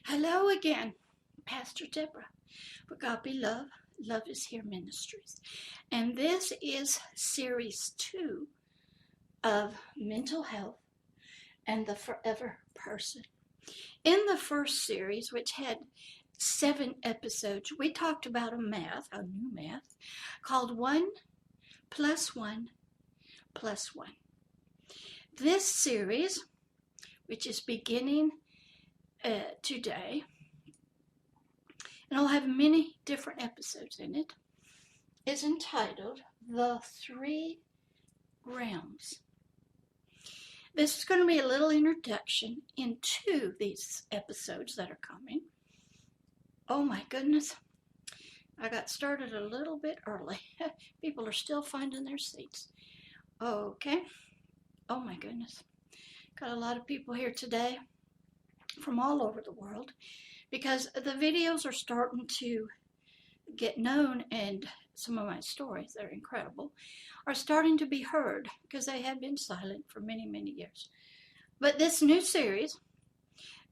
Hello again, Pastor Deborah for God Be Love, Love is Here Ministries. And this is series 2 of mental health and the forever person. In the first series, which had 7 episodes, we talked about a new math, called 1 plus 1 plus 1. This series, which is beginning today, and I'll have many different episodes in it, is entitled The Three Realms. This is going to be a little introduction into these episodes that are coming. Oh my goodness, I got started a little bit early. People are still finding their seats. Okay, oh my goodness. Got a lot of people here today from all over the world because the videos are starting to get known, and some of my stories that are incredible are starting to be heard because they had been silent for many, many years. But this new series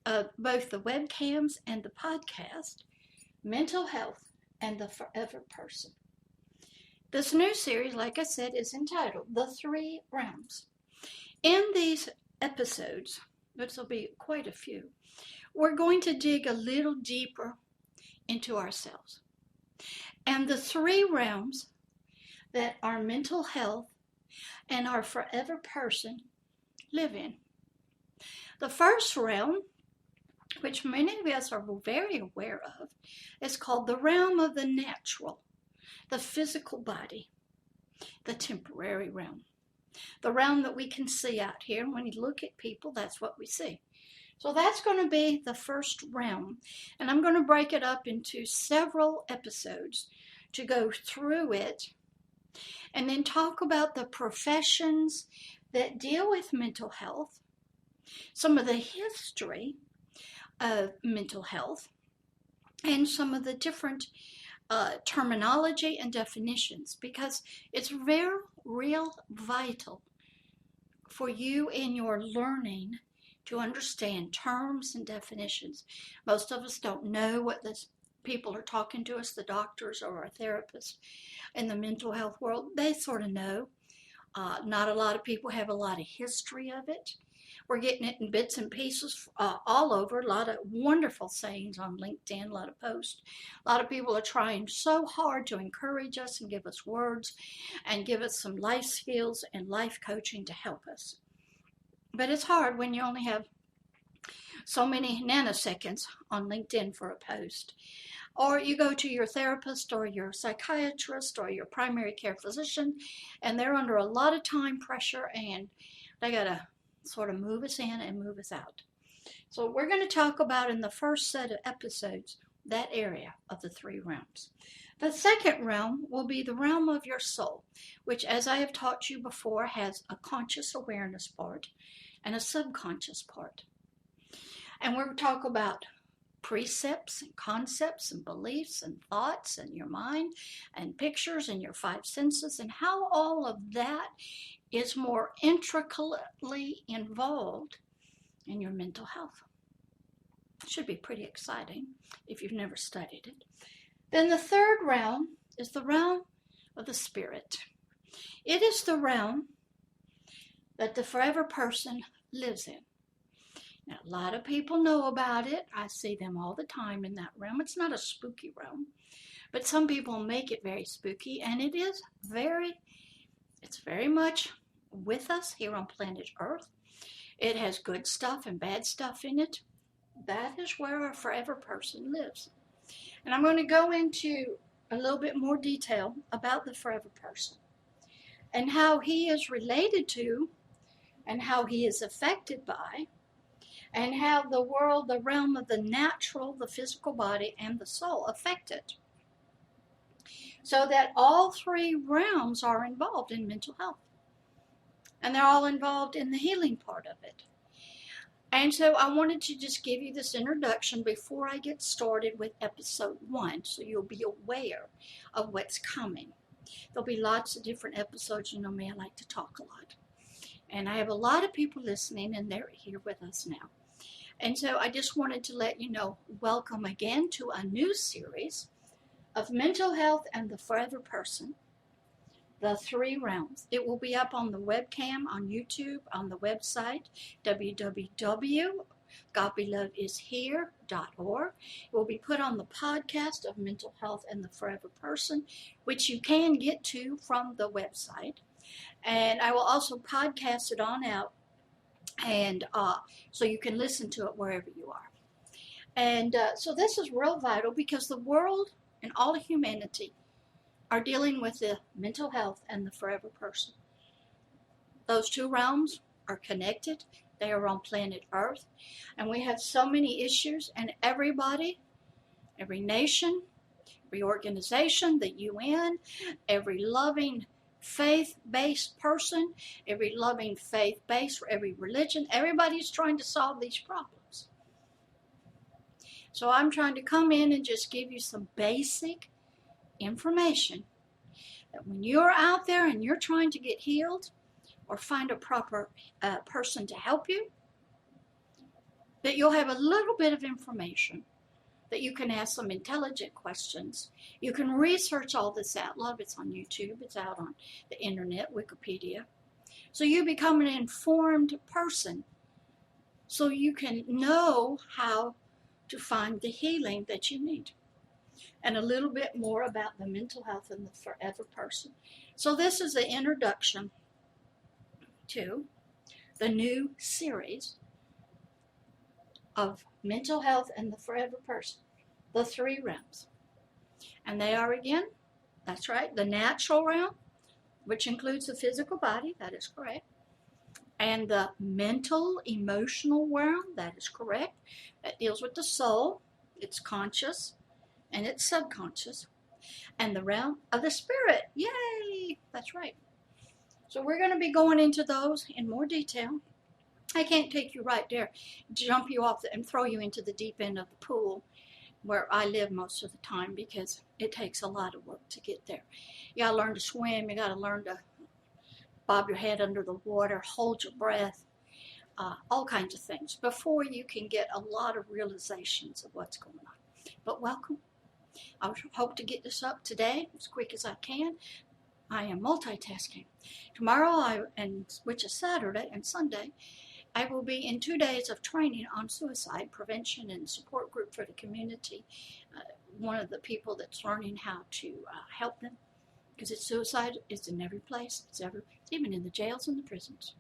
of both the webcams and the podcast, Mental Health and the Forever Person. This new series, like I said, is entitled The Three Realms. In these episodes, which will be quite a few, we're going to dig a little deeper into ourselves and the three realms that our mental health and our forever person live in. The first realm, which many of us are very aware of, is called the realm of the natural, the physical body, the temporary realm. The realm that we can see out here. When you look at people, that's what we see. So that's going to be the first realm. And I'm going to break it up into several episodes to go through it and then talk about the professions that deal with mental health, some of the history of mental health, and some of the different terminology and definitions, because it's very real vital for you in your learning to understand terms and definitions. Most of us don't know what the people are talking to us, the doctors or our therapists in the mental health world. They sort of know. Not a lot of people have a lot of history of it. We're getting it in bits and pieces all over. A lot of wonderful sayings on LinkedIn, a lot of posts. A lot of people are trying so hard to encourage us and give us words and give us some life skills and life coaching to help us. But it's hard when you only have so many nanoseconds on LinkedIn for a post. Or you go to your therapist or your psychiatrist or your primary care physician, and they're under a lot of time pressure, and they got to sort of move us in and move us out. So we're going to talk about in the first set of episodes that area of the three realms. The second realm will be the realm of your soul, which, as I have taught you before, has a conscious awareness part and a subconscious part. And we're going to talk about precepts and concepts and beliefs and thoughts and your mind and pictures and your 5 senses and how all of that is more intricately involved in your mental health. It should be pretty exciting if you've never studied it. Then the third realm is the realm of the spirit. It is the realm that the forever person lives in. Now, a lot of people know about it. I see them all the time in that realm. It's not a spooky realm, but some people make it very spooky, and it's very much with us here on planet Earth. It has good stuff and bad stuff in it. That is where our forever person lives. And I'm going to go into a little bit more detail about the forever person and how he is related to and how he is affected by, and how the world, the realm of the natural, the physical body, and the soul affect it. So that all three realms are involved in mental health. And they're all involved in the healing part of it. And so I wanted to just give you this introduction before I get started with episode 1, so you'll be aware of what's coming. There'll be lots of different episodes. You know me, I like to talk a lot. And I have a lot of people listening, and they're here with us now. And so I just wanted to let you know, welcome again to a new series of Mental Health and the Forever Person, the three realms. It will be up on the webcam, on YouTube, on the website, www.godbelovedishere.org. It will be put on the podcast of Mental Health and the Forever Person, which you can get to from the website. And I will also podcast it on out, and so you can listen to it wherever you are. And so this is real vital because the world and all of humanity are dealing with the mental health and the forever person. Those two realms are connected. They are on planet Earth. And we have so many issues, and everybody, every nation, every organization, the UN, every loving faith-based person, every loving faith-based for every religion, everybody's trying to solve these problems. So I'm trying to come in and just give you some basic information that when you're out there and you're trying to get healed or find a proper person to help you, that you'll have a little bit of information, that you can ask some intelligent questions. You can research all this out. A lot of it's on YouTube. It's out on the internet, Wikipedia. So you become an informed person so you can know how to find the healing that you need. And a little bit more about the mental health and the forever person. So this is the introduction to the new series of mental health and the forever person, the three realms. And they are, again, that's right, the natural realm, which includes the physical body, that is correct, and the mental, emotional realm, that is correct, that deals with the soul, it's conscious, and it's subconscious, and the realm of the spirit. Yay! That's right. So we're going to be going into those in more detail. I can't take you right there, jump you off and throw you into the deep end of the pool where I live most of the time, because it takes a lot of work to get there. You got to learn to swim. You got to learn to bob your head under the water, hold your breath, all kinds of things before you can get a lot of realizations of what's going on. But welcome. I hope to get this up today as quick as I can. I am multitasking. Tomorrow, which is Saturday and Sunday, I will be in 2 days of training on suicide prevention and support group for the community. One of the people that's learning how to help them, because suicide is in every place. It's even in the jails and the prisons.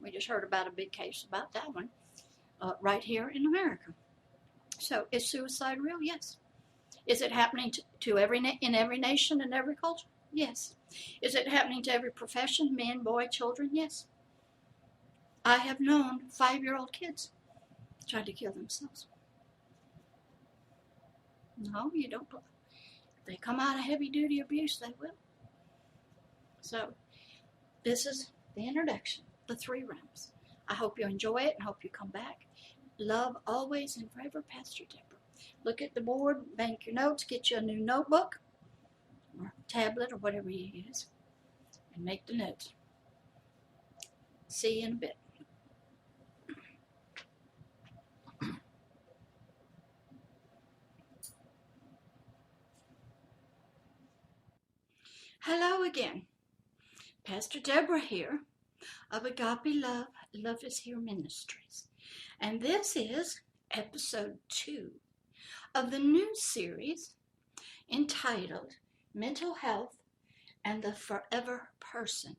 We just heard about a big case about that one right here in America. So is suicide real? Yes. Is it happening to in every nation and every culture? Yes. Is it happening to every profession, men, boy, children? Yes. I have known 5-year-old kids try to kill themselves. No, you don't. If they come out of heavy-duty abuse, they will. So this is the introduction, the three realms. I hope you enjoy it and hope you come back. Love always and forever, Pastor Deborah. Look at the board, bank your notes, get you a new notebook or tablet or whatever you use, and make the notes. See you in a bit. Hello again. Pastor Deborah here of Agape Love, Love is Here Ministries. And this is episode 2 of the new series entitled Mental Health and the Forever Person,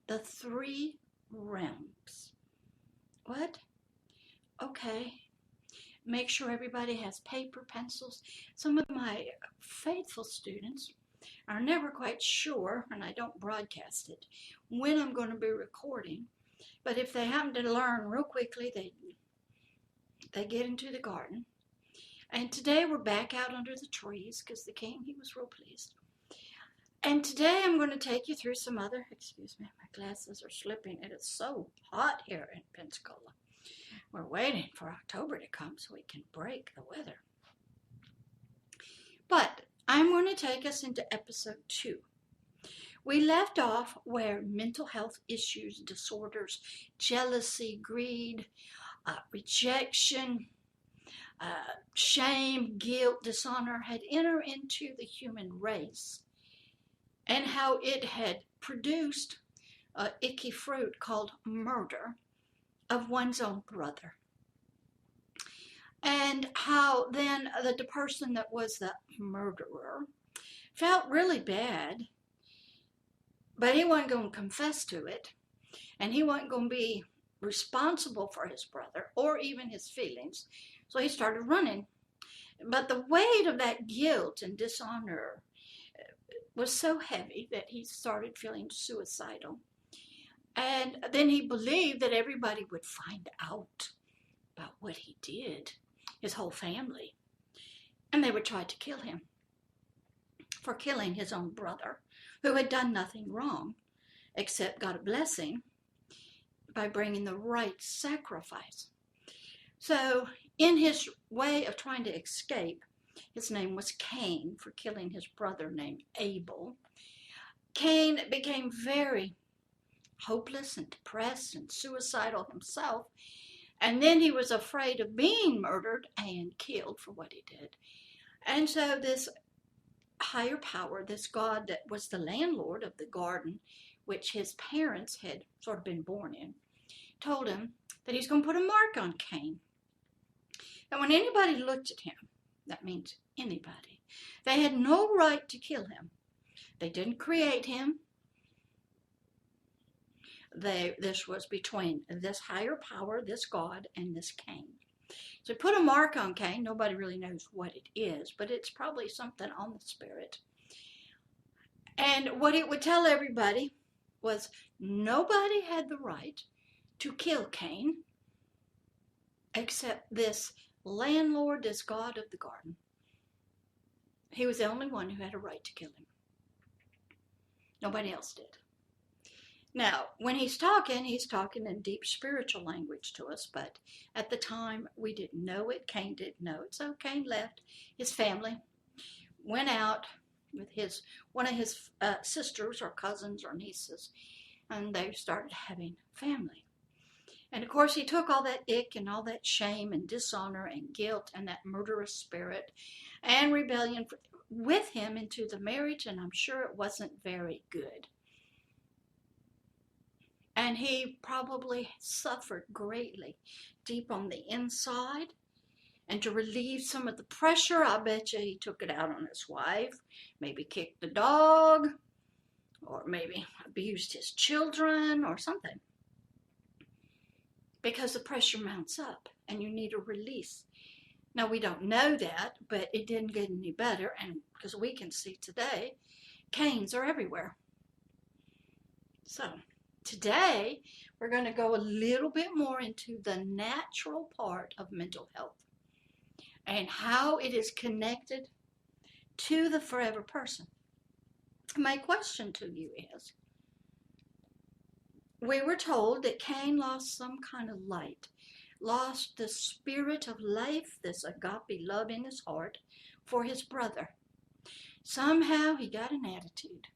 the three realms. What? Okay. Make sure everybody has paper, pencils. Some of my faithful students are never quite sure, and I don't broadcast it, when I'm going to be recording. But if they happen to learn real quickly, they get into the garden. And today we're back out under the trees because the king, he was real pleased. And today I'm going to take you through some other, excuse me, my glasses are slipping. It is so hot here in Pensacola. We're waiting for October to come so we can break the weather. But I'm going to take us into episode 2. We left off where mental health issues, disorders, jealousy, greed, rejection, shame, guilt, dishonor had entered into the human race, and how it had produced an icky fruit called murder of one's own brother. And how then the person that was the murderer felt really bad, but he wasn't going to confess to it, and he wasn't going to be responsible for his brother or even his feelings. So he started running. But the weight of that guilt and dishonor was so heavy that he started feeling suicidal. And then he believed that everybody would find out about what he did, his whole family. And they would try to kill him for killing his own brother, who had done nothing wrong except got a blessing by bringing the right sacrifice. So in his way of trying to escape, his name was Cain, for killing his brother named Abel. Cain became very hopeless and depressed and suicidal himself, and then he was afraid of being murdered and killed for what he did. And so this higher power, this God that was the landlord of the garden, which his parents had sort of been born in, told him that he's going to put a mark on Cain. And when anybody looked at him, that means anybody, they had no right to kill him. They didn't create him. This was between this higher power, this God, and this Cain. So put a mark on Cain. Nobody really knows what it is, but it's probably something on the spirit. And what it would tell everybody was nobody had the right to kill Cain except this landlord, this God of the garden. He was the only one who had a right to kill him. Nobody else did. Now, when he's talking in deep spiritual language to us, but at the time we didn't know it. Cain didn't know it. So Cain left his family, went out with one of his sisters or cousins or nieces, and they started having family. And of course, he took all that ick and all that shame and dishonor and guilt and that murderous spirit and rebellion with him into the marriage, and I'm sure it wasn't very good. And he probably suffered greatly deep on the inside. And to relieve some of the pressure, I bet you he took it out on his wife, maybe kicked the dog, or maybe abused his children or something. Because the pressure mounts up and you need a release. Now, we don't know that, but it didn't get any better. And because we can see today, Cains are everywhere. So today, we're going to go a little bit more into the natural part of mental health and how it is connected to the forever person. My question to you is, we were told that Cain lost some kind of light, lost the spirit of life, this agape love in his heart for his brother. Somehow he got an attitude,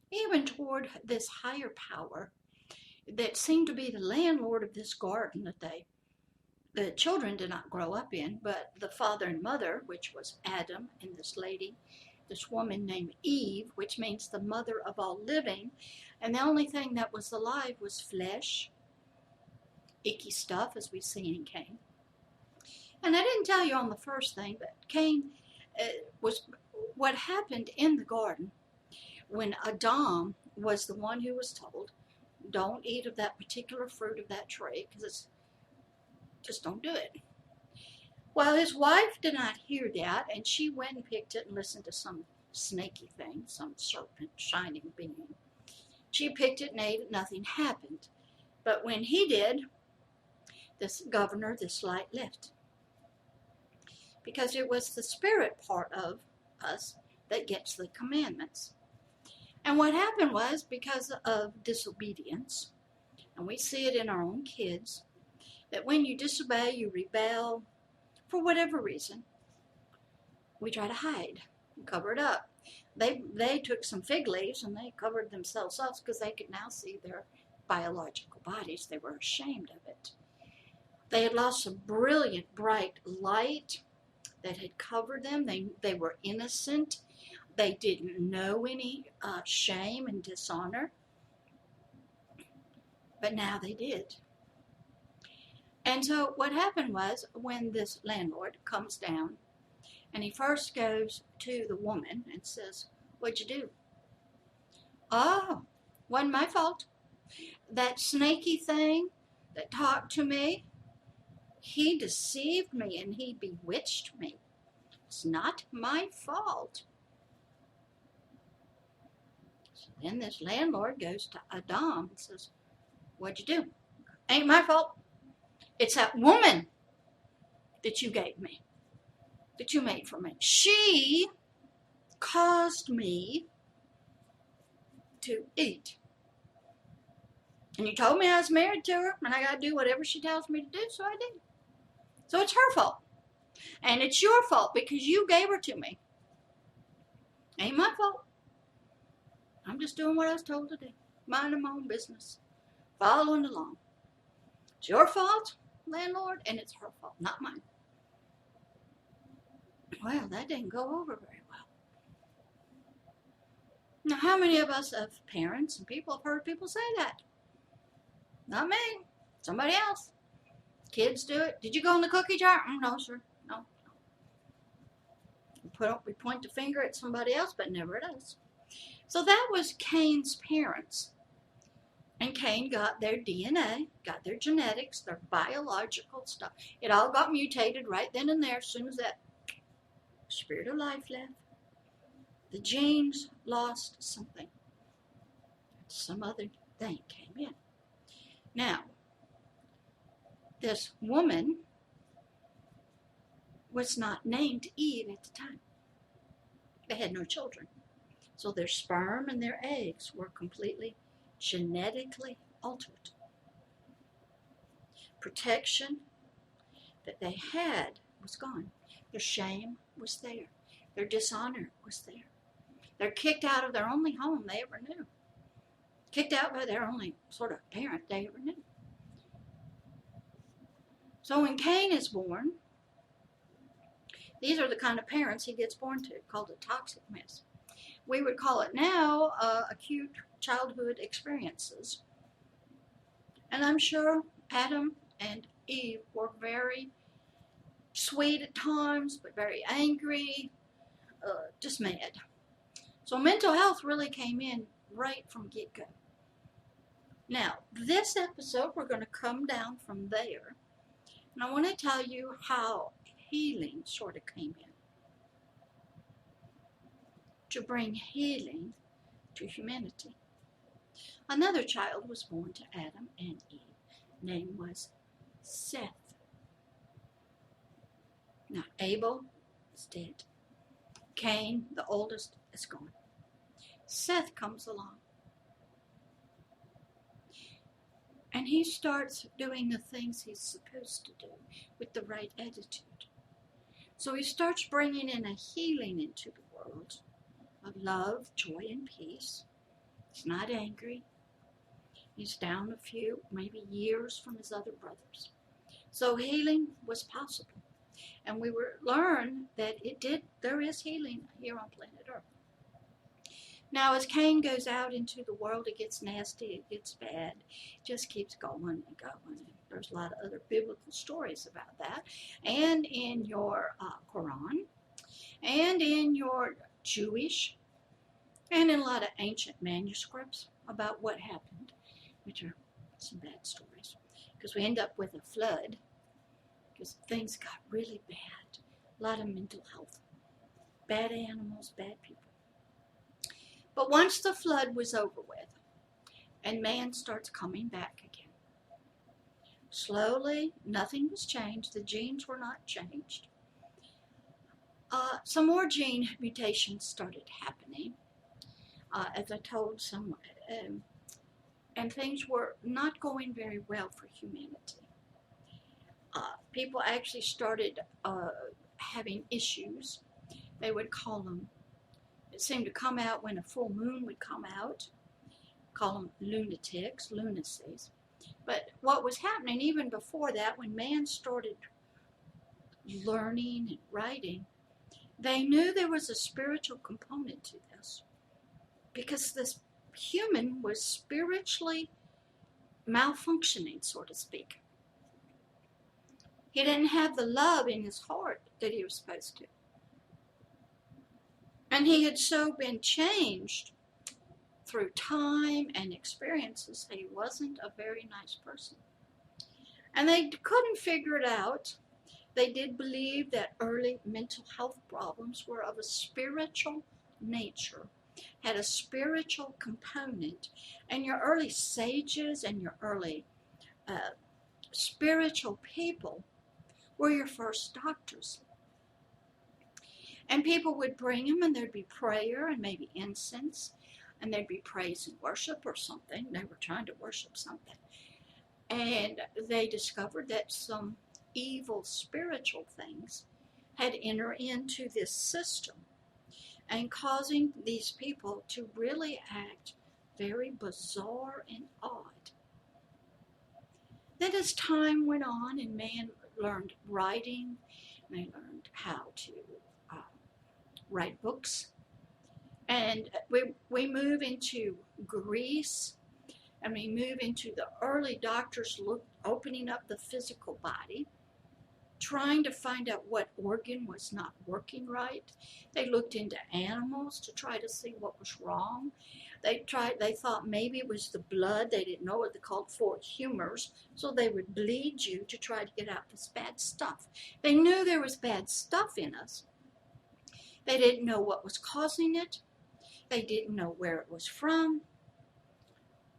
even toward this higher power that seemed to be the landlord of this garden that the children did not grow up in, but the father and mother, which was Adam and this woman named Eve, which means the mother of all living, and the only thing that was alive was flesh, icky stuff, as we see in Cain. And I didn't tell you on the first thing, but Cain was what happened in the garden when Adam was the one who was told, don't eat of that particular fruit of that tree, because just don't do it. Well, his wife did not hear that, and she went and picked it and listened to some snaky thing, some serpent, shining being. She picked it and ate it, nothing happened. But when he did, this governor, this light left. Because it was the spirit part of us that gets the commandments. And what happened was, because of disobedience, and we see it in our own kids, that when you disobey, you rebel, for whatever reason, we try to hide and cover it up. They took some fig leaves and they covered themselves up because they could now see their biological bodies. They were ashamed of it. They had lost a brilliant, bright light that had covered them. They were innocent. They didn't know any shame and dishonor, but now they did. And so what happened was, when this landlord comes down, and he first goes to the woman and says, "What'd you do?" "Oh, wasn't my fault. That snaky thing that talked to me, he deceived me and he bewitched me. It's not my fault." So then this landlord goes to Adam and says, "What'd you do?" "Ain't my fault. It's that woman that you gave me, that you made for me. She caused me to eat. And you told me I was married to her and I got to do whatever she tells me to do, so I did. So it's her fault. And it's your fault because you gave her to me. Ain't my fault. I'm just doing what I was told to do. Minding my own business. Following along. It's your fault, landlord, and it's her fault, not mine." Well, that didn't go over very well. Now, how many of us as parents and people have heard people say that? Not me. Somebody else. Kids do it. "Did you go in the cookie jar?" "No, sir. No." We point the finger at somebody else, but never at us. So that was Cain's parents. And Cain got their DNA, got their genetics, their biological stuff. It all got mutated right then and there as soon as that spirit of life left. The genes lost something. Some other thing came in. Now, this woman was not named Eve at the time. They had no children. So their sperm and their eggs were completely genetically altered. Protection that they had was gone. Their shame was there. Their dishonor was there. They're kicked out of their only home they ever knew. Kicked out by their only sort of parent they ever knew. So when Cain is born, these are the kind of parents he gets born to, called a toxic mess. We would call it now acute childhood experiences. And I'm sure Adam and Eve were very sweet at times, but very angry, just mad. So mental health really came in right from get-go. Now, this episode, we're going to come down from there. And I want to tell you how healing sort of came in. To bring healing to humanity. Another child was born to Adam and Eve. Name was Seth. Now, Abel is dead. Cain, the oldest, is gone. Seth comes along. And he starts doing the things he's supposed to do with the right attitude. So he starts bringing in a healing into the world of love, joy, and peace. He's not angry. He's down a few, maybe years from his other brothers. So healing was possible. And we learn that there is healing here on planet Earth. Now, as Cain goes out into the world, it gets nasty, it gets bad, it just keeps going and going. There's a lot of other biblical stories about that. And in your Quran, and in your Jewish, and in a lot of ancient manuscripts about what happened, which are some bad stories. Because we end up with a flood, because things got really bad. A lot of mental health. Bad animals, bad people. But once the flood was over with, and man starts coming back again, slowly, nothing was changed. The genes were not changed. Some more gene mutations started happening, as I told someone, and things were not going very well for humanity. People actually started having issues. They would call them, it seemed to come out when a full moon would come out, call them lunatics, lunacies. But what was happening even before that, when man started learning and writing, they knew there was a spiritual component to this, because this human was spiritually malfunctioning, so to speak. He didn't have the love in his heart that he was supposed to. And he had so been changed through time and experiences that he wasn't a very nice person. And they couldn't figure it out. They did believe that early mental health problems were of a spiritual nature, had a spiritual component, and your early sages and your early spiritual people were your first doctors. And people would bring them, and there'd be prayer and maybe incense, and there'd be praise and worship or something. They were trying to worship something. And they discovered that some evil spiritual things had entered into this system and causing these people to really act very bizarre and odd. Then as time went on and man learned writing, and they learned how to write books, and we move into Greece, and we move into the early doctors opening up the physical body, trying to find out what organ was not working right. They looked into animals to try to see what was wrong. They thought maybe it was the blood. They didn't know what they called four humors, so they would bleed you to try to get out this bad stuff. They knew there was bad stuff in us. They didn't know what was causing it. They didn't know where it was from.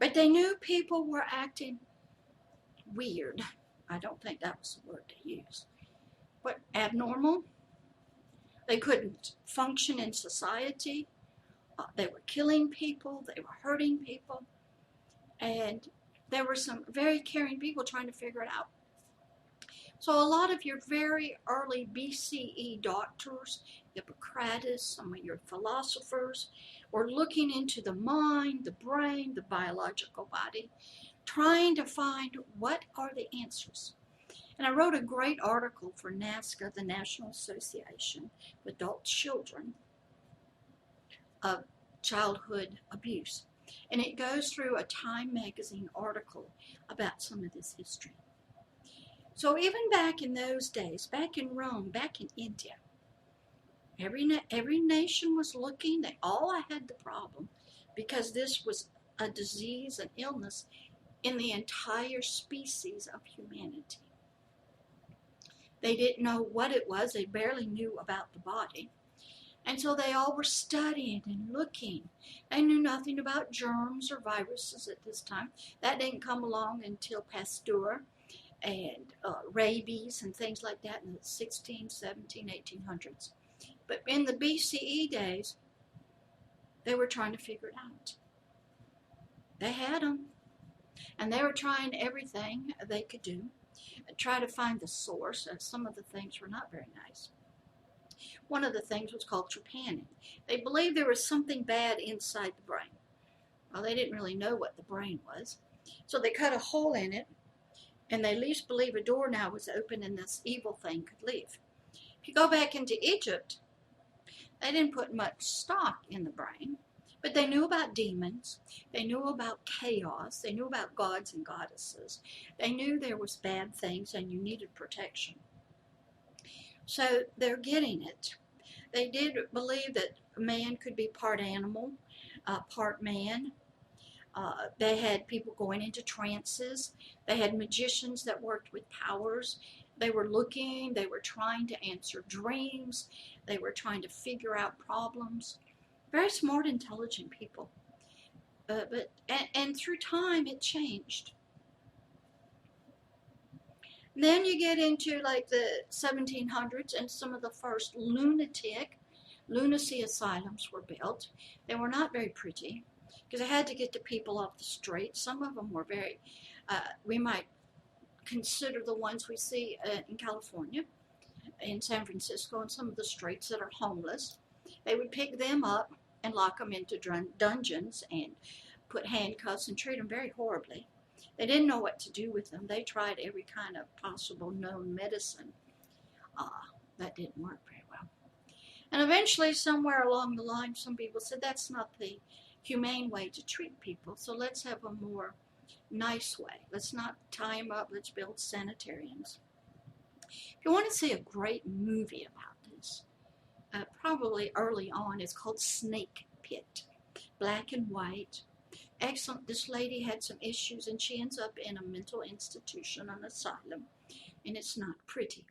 But they knew people were acting weird. I don't think that was the word they used. But abnormal. They couldn't function in society. They were killing people. They were hurting people. And there were some very caring people trying to figure it out. So a lot of your very early BCE doctors, Hippocrates, some of your philosophers, were looking into the mind, the brain, the biological body, trying to find what are the answers. And I wrote a great article for NAASCA, the National Association of Adult Children, of Childhood Abuse. And it goes through a Time magazine article about some of this history. So even back in those days, back in Rome, back in India, every nation was looking. They all had the problem, because this was a disease, an illness in the entire species of humanity. They didn't know what it was. They barely knew about the body. And so they all were studying and looking. They knew nothing about germs or viruses at this time. That didn't come along until Pasteur and rabies and things like that in the 16, 17, 1800s. But in the BCE days, they were trying to figure it out. They had them. And they were trying everything they could do, try to find the source. Some of the things were not very nice. One of the things was called trepanning. They believed there was something bad inside the brain. Well, they didn't really know what the brain was. So they cut a hole in it, and they at least believe a door now was open and this evil thing could leave. If you go back into Egypt, they didn't put much stock in the brain, but they knew about demons. They knew about chaos. They knew about gods and goddesses. They knew there was bad things and you needed protection. So they're getting it. They did believe that man could be part animal, part man. They had people going into trances. They had magicians that worked with powers. They were looking, they were trying to answer dreams. They were trying to figure out problems. Very smart, intelligent people. And through time, it changed. Then you get into like the 1700s, and some of the first lunacy asylums were built. They were not very pretty, because they had to get the people off the street. Some of them were very, we might consider the ones we see in California, in San Francisco, and some of the streets that are homeless. They would pick them up and lock them into dungeons and put handcuffs and treat them very horribly. They didn't know what to do with them. They tried every kind of possible known medicine. That didn't work very well. And eventually, somewhere along the line, some people said that's not the humane way to treat people. So let's have a more nice way. Let's not tie them up. Let's build sanitariums. If you want to see a great movie about this, probably early on, it's called Snake Pit. Black and white. Excellent. This lady had some issues and she ends up in a mental institution, an asylum, and it's not pretty.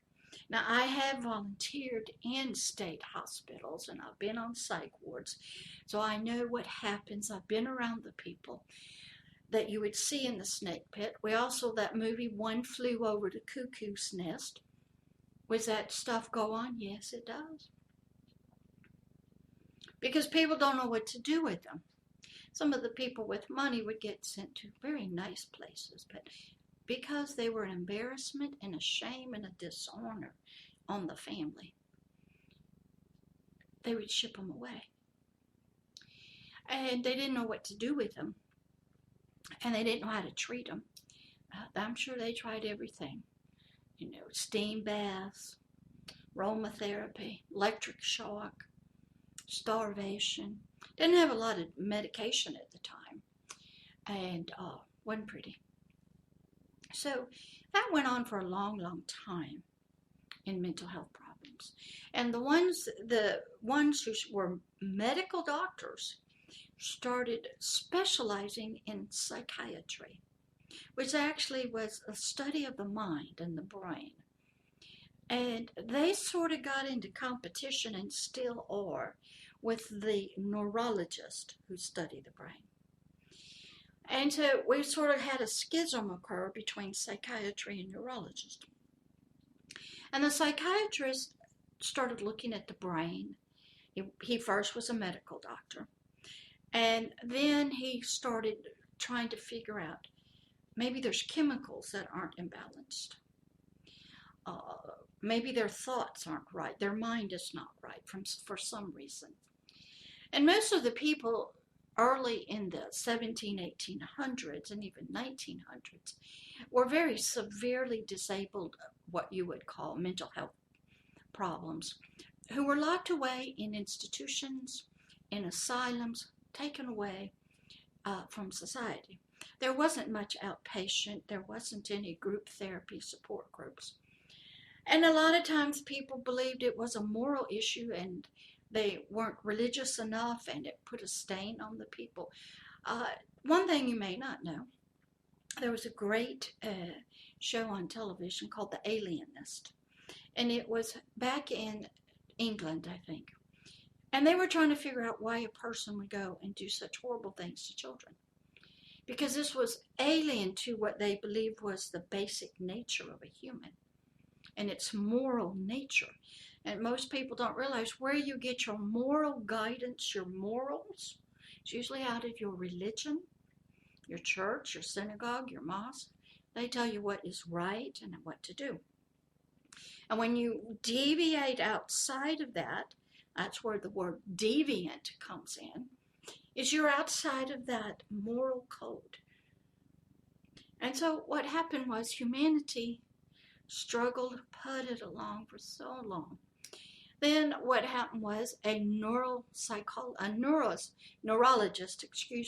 Now, I have volunteered in state hospitals and I've been on psych wards, so I know what happens. I've been around the people that you would see in the snake pit. We also, that movie, One Flew Over the Cuckoo's Nest. Was that stuff go on? Yes, it does. Because people don't know what to do with them. Some of the people with money would get sent to very nice places, but because they were an embarrassment and a shame and a dishonor on the family, they would ship them away. And they didn't know what to do with them. And they didn't know how to treat them. I'm sure they tried everything. Steam baths, aromatherapy, electric shock, starvation. Didn't have a lot of medication at the time. And wasn't pretty. So that went on for a long, long time in mental health problems. And the ones who were medical doctors started specializing in psychiatry, which actually was a study of the mind and the brain. And they sort of got into competition, and still are, with the neurologist who study the brain. And so we sort of had a schism occur between psychiatry and neurologist. And the psychiatrist started looking at the brain. He first was a medical doctor. And then he started trying to figure out maybe there's chemicals that aren't imbalanced. Maybe their thoughts aren't right. Their mind is not right for some reason. And most of the people early in the 1800s and even 1900s were very severely disabled, what you would call mental health problems, who were locked away in institutions, in asylums, taken away from society. There wasn't much outpatient. There wasn't any group therapy support groups. And a lot of times people believed it was a moral issue and they weren't religious enough, and it put a stain on the people. One thing you may not know, there was a great show on television called The Alienist, and it was back in England, I think. And they were trying to figure out why a person would go and do such horrible things to children. Because this was alien to what they believed was the basic nature of a human and its moral nature. And most people don't realize where you get your moral guidance, your morals. It's usually out of your religion, your church, your synagogue, your mosque. They tell you what is right and what to do. And when you deviate outside of that, that's where the word deviant comes in, is you're outside of that moral code. And so what happened was humanity struggled, putted along for so long. Then what happened was a neurologist,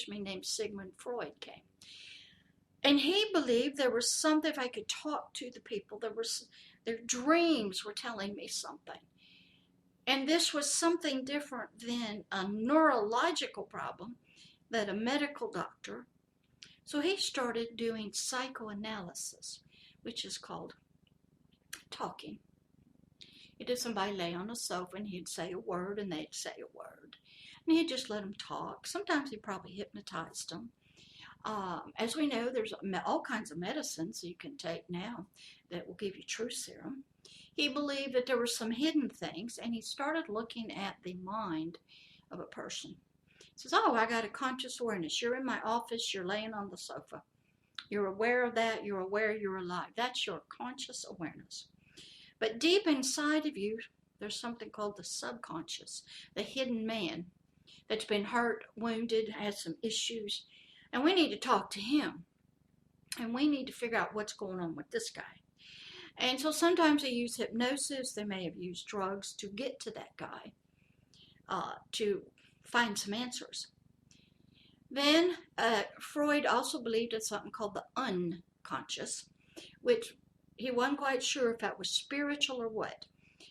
named Sigmund Freud came. And he believed there was something, if I could talk to the people, their dreams were telling me something. And this was something different than a neurological problem that a medical doctor. So he started doing psychoanalysis, which is called talking. He'd have somebody lay on a sofa and he'd say a word and they'd say a word. And he'd just let them talk. Sometimes he probably hypnotized them. As we know, there's all kinds of medicines you can take now that will give you truth serum. He believed that there were some hidden things, and he started looking at the mind of a person. He says, I got a conscious awareness. You're in my office, you're laying on the sofa. You're aware of that, you're aware you're alive. That's your conscious awareness. But deep inside of you, there's something called the subconscious, the hidden man that's been hurt, wounded, has some issues, and we need to talk to him. and we need to figure out what's going on with this guy. And so sometimes they use hypnosis. They may have used drugs to get to that guy, to find some answers. Then Freud also believed in something called the unconscious, which he wasn't quite sure if that was spiritual or what.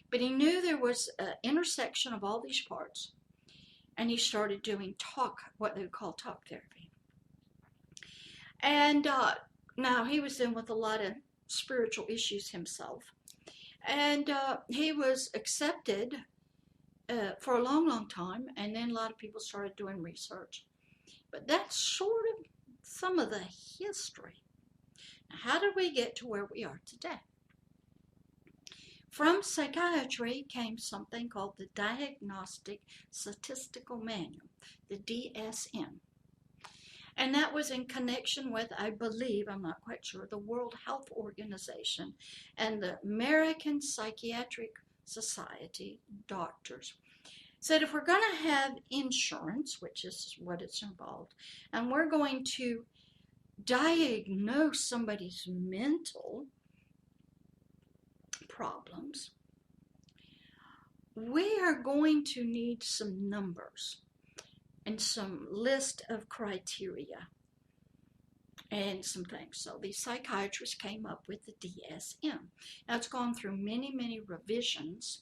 But he knew there was an intersection of all these parts, and he started doing what they would call talk therapy. And now he was in with a lot of spiritual issues himself. And he was accepted for a long, long time, and then a lot of people started doing research. But that's sort of some of the history. Now, how did we get to where we are today? From psychiatry came something called the Diagnostic Statistical Manual, the DSM. And that was in connection with, I believe, I'm not quite sure, the World Health Organization and the American Psychiatric Society doctors. Said if we're going to have insurance, which is what it's involved, and we're going to diagnose somebody's mental problems, we are going to need some numbers and some list of criteria and some things. So these psychiatrists came up with the DSM. Now it's gone through many, many revisions.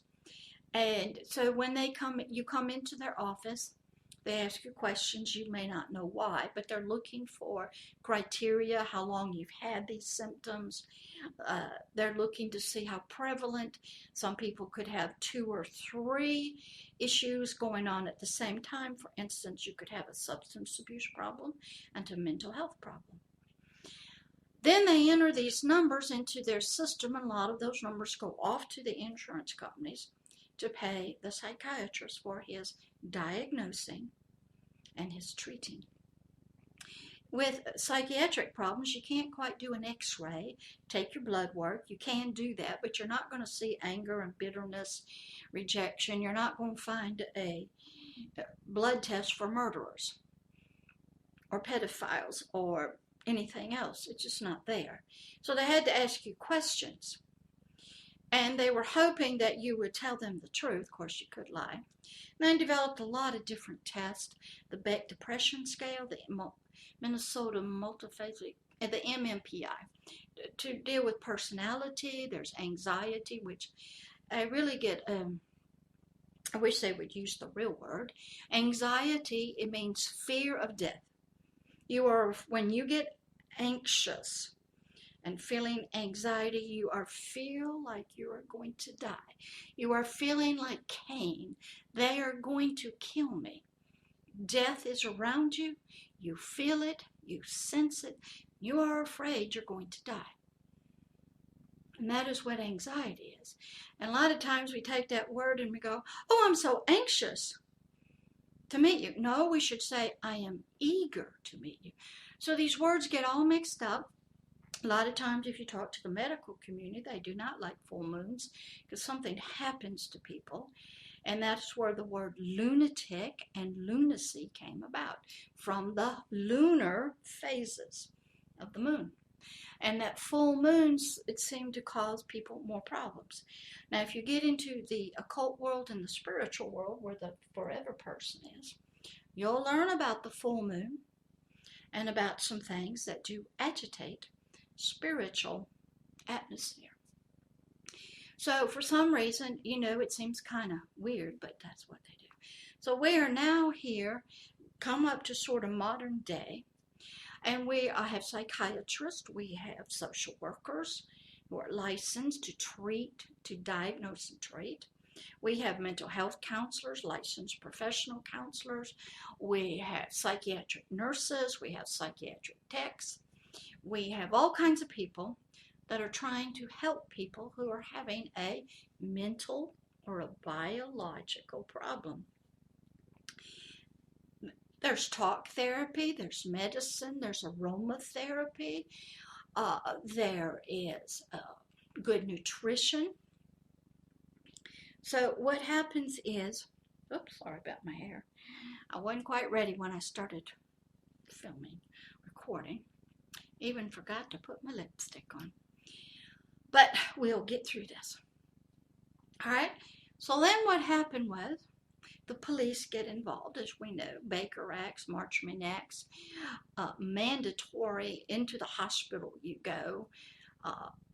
And so when you come into their office, they ask you questions. You may not know why, but they're looking for criteria, how long you've had these symptoms. They're looking to see how prevalent. Some people could have 2 or 3 issues going on at the same time. For instance, you could have a substance abuse problem and a mental health problem. Then they enter these numbers into their system, and a lot of those numbers go off to the insurance companies to pay the psychiatrist for his diagnosing and his treating. With psychiatric problems, you can't quite do an x-ray, take your blood work. You can do that, but you're not going to see anger and bitterness, rejection. You're not going to find a blood test for murderers or pedophiles or anything else. It's just not there. So they had to ask you questions. And they were hoping that you would tell them the truth. Of course, you could lie. And they developed a lot of different tests. The Beck Depression Scale, the Minnesota Multiphasic, and the MMPI. To deal with personality, there's anxiety, which I really get, I wish they would use the real word. Anxiety, it means fear of death. When you get anxious and feeling anxiety, you feel like you are going to die. You are feeling like Cain. They are going to kill me. Death is around you. You feel it. You sense it. You are afraid you're going to die. And that is what anxiety is. And a lot of times we take that word and we go, oh, I'm so anxious to meet you. No, we should say, I am eager to meet you. So these words get all mixed up. A lot of times if you talk to the medical community, they do not like full moons because something happens to people. And that's where the word lunatic and lunacy came about, from the lunar phases of the moon. And that full moons, it seemed to cause people more problems. Now, if you get into the occult world and the spiritual world, where the forever person is, you'll learn about the full moon and about some things that do agitate spiritual atmosphere. So for some reason, it seems kind of weird, but that's what they do. So we are now here, come up to sort of modern day, and I have psychiatrists, we have social workers who are licensed to treat, to diagnose and treat. We have mental health counselors, licensed professional counselors. We have psychiatric nurses. We have psychiatric techs. We have all kinds of people that are trying to help people who are having a mental or a biological problem. There's talk therapy, there's medicine, there's aromatherapy, there is good nutrition. So what happens is, oops, sorry about my hair. I wasn't quite ready when I started recording. Even forgot to put my lipstick on. But we'll get through this. All right. So then what happened was the police get involved, as we know. Baker Acts, Marchman Acts, mandatory. Into the hospital you go.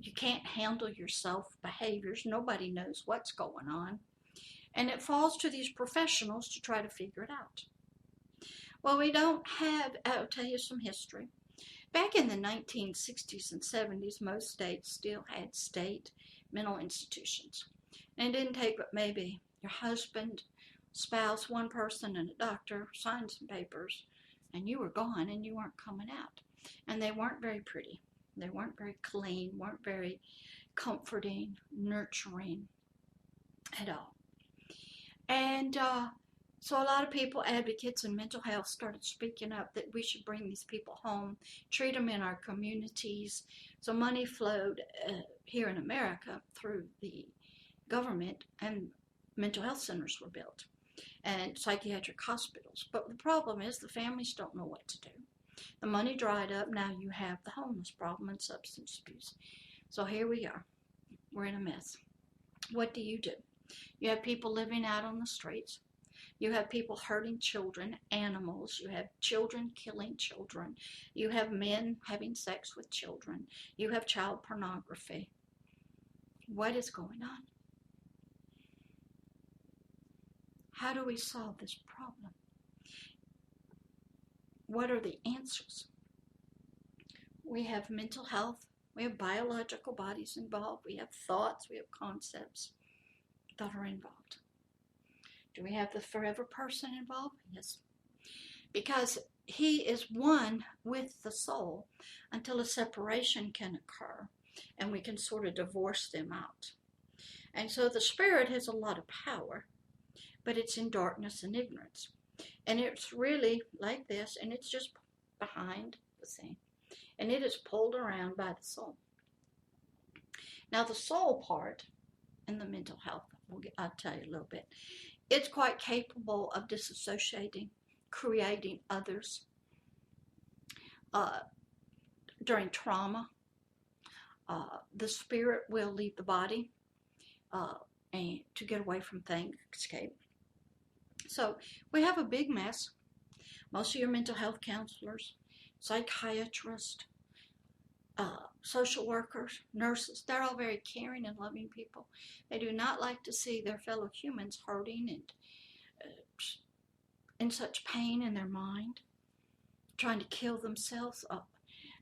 You can't handle your self behaviors. Nobody knows what's going on. And it falls to these professionals to try to figure it out. Well, we don't have, I'll tell you some history. Back in the 1960s and 70s, most states still had state mental institutions. And it didn't take but maybe your husband, spouse, one person, and a doctor signed some papers, and you were gone and you weren't coming out. And they weren't very pretty. They weren't very clean, weren't very comforting, nurturing at all. And so a lot of people, advocates in mental health, started speaking up that we should bring these people home, treat them in our communities. So money flowed here in America through the government, and mental health centers were built and psychiatric hospitals. But the problem is the families don't know what to do. The money dried up. Now you have the homeless problem and substance abuse. So here we are. We're in a mess. What do? You have people living out on the streets. You have people hurting children, animals. You have children killing children. You have men having sex with children. You have child pornography. What is going on? How do we solve this problem? What are the answers? We have mental health. We have biological bodies involved. We have thoughts. We have concepts that are involved. Do we have the forever person involved? Yes. Because he is one with the soul until a separation can occur and we can sort of divorce them out. And so the spirit has a lot of power, but it's in darkness and ignorance. And it's really like this, and it's just behind the scene. And it is pulled around by the soul. Now the soul part in the mental health, I'll tell you a little bit. It's quite capable of disassociating, creating others. During trauma, the spirit will leave the body and to get away from things, escape. So we have a big mess. Most of your mental health counselors, psychiatrists, social workers, nurses, they're all very caring and loving people. They do not like to see their fellow humans hurting and in such pain in their mind, trying to kill themselves,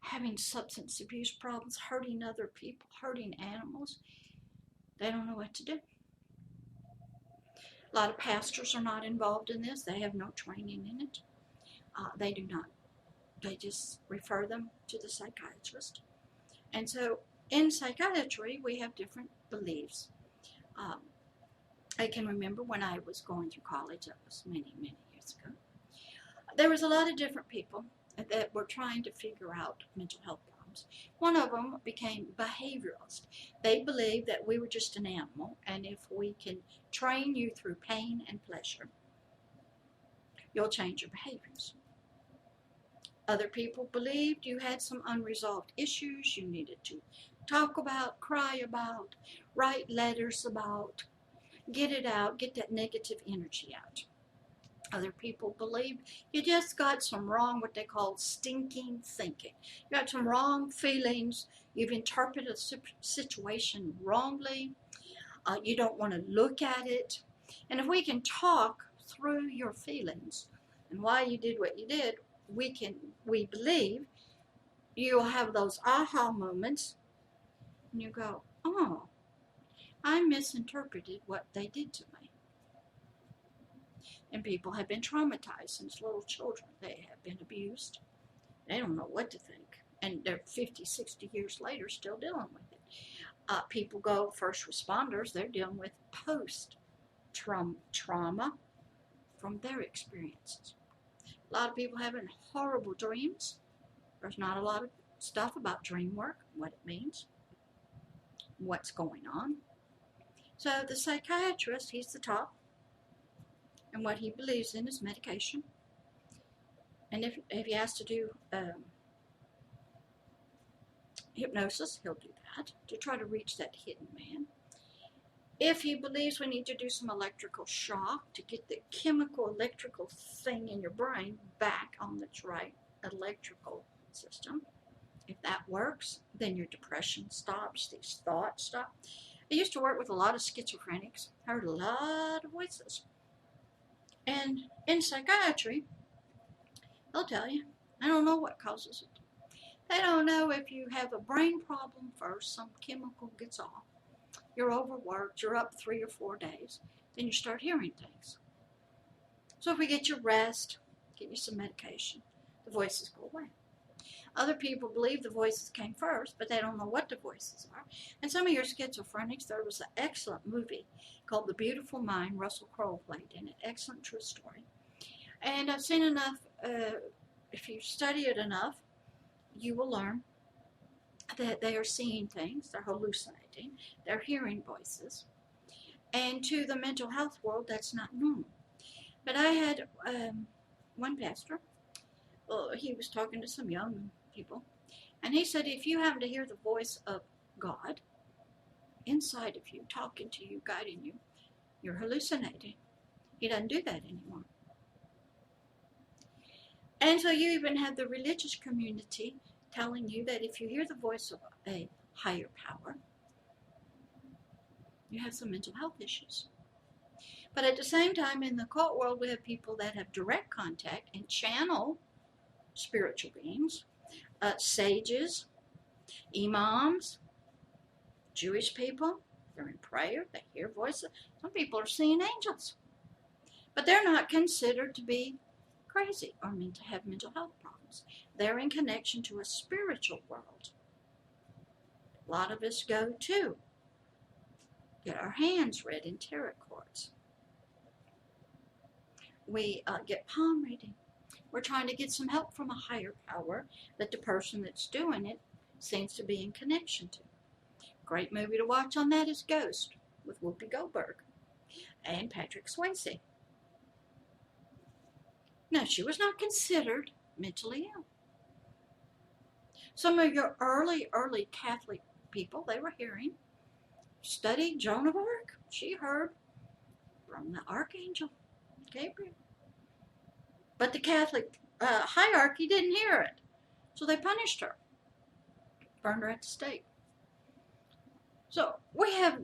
having substance abuse problems, hurting other people, hurting animals. They don't know what to do. A lot of pastors are not involved in this. They have no training in it. They do not. They just refer them to the psychiatrist. And so in psychiatry, we have different beliefs. I can remember when I was going through college, that was many, many years ago, there was a lot of different people that were trying to figure out mental health problems. One of them became behavioralist. They believed that we were just an animal, and if we can train you through pain and pleasure, you'll change your behaviors. Other people believed you had some unresolved issues you needed to talk about, cry about, write letters about, get it out, get that negative energy out. Other people believe you just got some wrong, what they call stinking thinking. You got some wrong feelings. You've interpreted a situation wrongly. You don't want to look at it. And if we can talk through your feelings and why you did what you did, we believe you'll have those aha moments and you go, oh, I misinterpreted what they did to me. And people have been traumatized since little children. They have been abused. They don't know what to think. And they're 50, 60 years later still dealing with it. People go, first responders, they're dealing with post-trauma from their experiences. A lot of people having horrible dreams. There's not a lot of stuff about dream work, what it means, what's going on. So the psychiatrist, he's the top. And what he believes in is medication. And if he has to do hypnosis, he'll do that to try to reach that hidden man. If he believes we need to do some electrical shock to get the chemical electrical thing in your brain back on its right electrical system, if that works, then your depression stops, these thoughts stop. I used to work with a lot of schizophrenics, heard a lot of voices. And in psychiatry, they'll tell you, I don't know what causes it. They don't know if you have a brain problem first, some chemical gets off, you're overworked, you're up 3 or 4 days, then you start hearing things. So if we get you rest, get you some medication, the voices go away. Other people believe the voices came first, but they don't know what the voices are. And some of your schizophrenics, there was an excellent movie called The Beautiful Mind. Russell Crowe played in it. Excellent true story. And I've seen enough, if you study it enough, you will learn that they are seeing things, they're hallucinating, they're hearing voices. And to the mental health world, that's not normal. But I had one pastor, he was talking to some young people, and he said, if you happen to hear the voice of God inside of you, talking to you, guiding you, you're hallucinating. He doesn't do that anymore. And so you even have the religious community telling you that if you hear the voice of a higher power, you have some mental health issues. But at the same time, in the occult world, we have people that have direct contact and channel spiritual beings, sages, imams, Jewish people. They're in prayer, they hear voices. Some people are seeing angels. But they're not considered to be crazy or meant to have mental health problems. They're in connection to a spiritual world. A lot of us go to get our hands read in tarot cards. We get palm reading. We're trying to get some help from a higher power that the person that's doing it seems to be in connection to. Great movie to watch on that is Ghost with Whoopi Goldberg and Patrick Swayze. No, she was not considered mentally ill. Some of your early Catholic people, they were hearing, studied Joan of Arc. She heard from the Archangel Gabriel. But the Catholic hierarchy didn't hear it. So they punished her. Burned her at the stake. So we have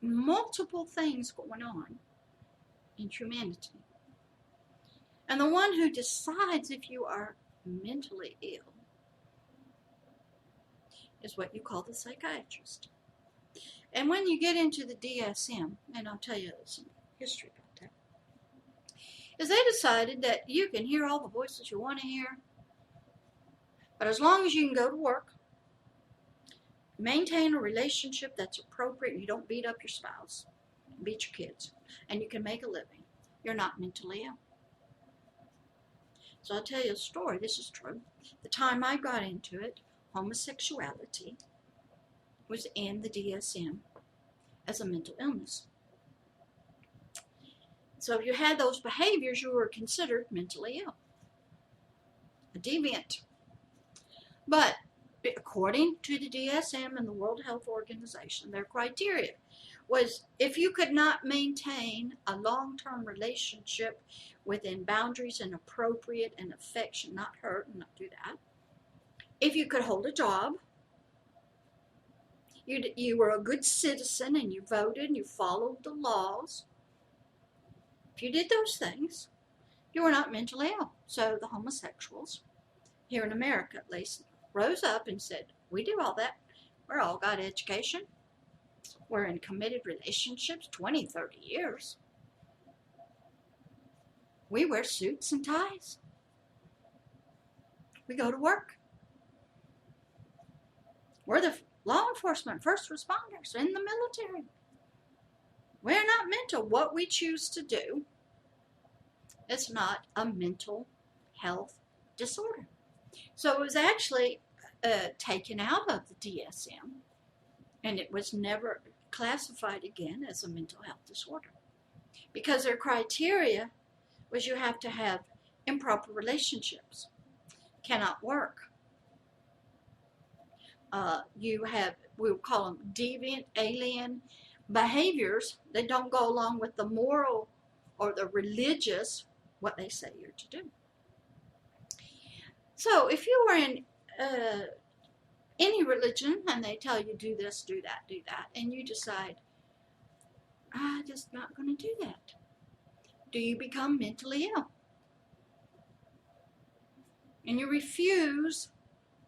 multiple things going on in humanity. And the one who decides if you are mentally ill is what you call the psychiatrist. And when you get into the DSM, and I'll tell you some history about that, is they decided that you can hear all the voices you want to hear, but as long as you can go to work, maintain a relationship that's appropriate, and you don't beat up your spouse, beat your kids, and you can make a living, you're not mentally ill. So I'll tell you a story. This is true. The time I got into it, homosexuality was in the DSM as a mental illness. So if you had those behaviors, you were considered mentally ill, a deviant. But according to the DSM and the World Health Organization, their criteria was if you could not maintain a long-term relationship within boundaries and appropriate and affection, not hurt and not do that. If you could hold a job, you were a good citizen and you voted and you followed the laws. If you did those things, you were not mentally ill. So the homosexuals, here in America at least, rose up and said, we do all that. We're all got education. We're in committed relationships 20, 30 years. We wear suits and ties. We go to work. We're the law enforcement, first responders in the military. We're not mental. What we choose to do is not a mental health disorder. So it was actually taken out of the DSM, and it was never classified again as a mental health disorder because their criteria was you have to have improper relationships, cannot work, You have, we'll call them deviant, alien behaviors that don't go along with the moral or the religious, what they say you're to do. So if you were in any religion and they tell you do this, do that, and you decide, I'm just not going to do that, do you become mentally ill? And you refuse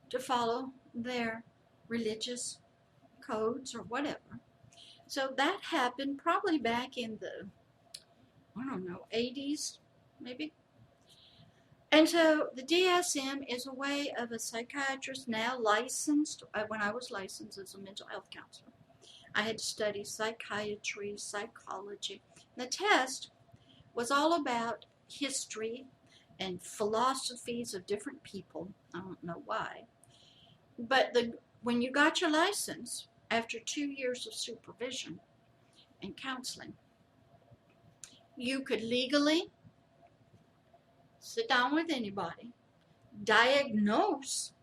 to follow their religious codes or whatever. So that happened probably back in the, I don't know, 80s maybe. And so the DSM is a way of a psychiatrist now licensed. When I was licensed as a mental health counselor, I had to study psychiatry, psychology. And the test was all about history and philosophies of different people. I don't know why. But when you got your license, after 2 years of supervision and counseling, you could legally sit down with anybody, diagnose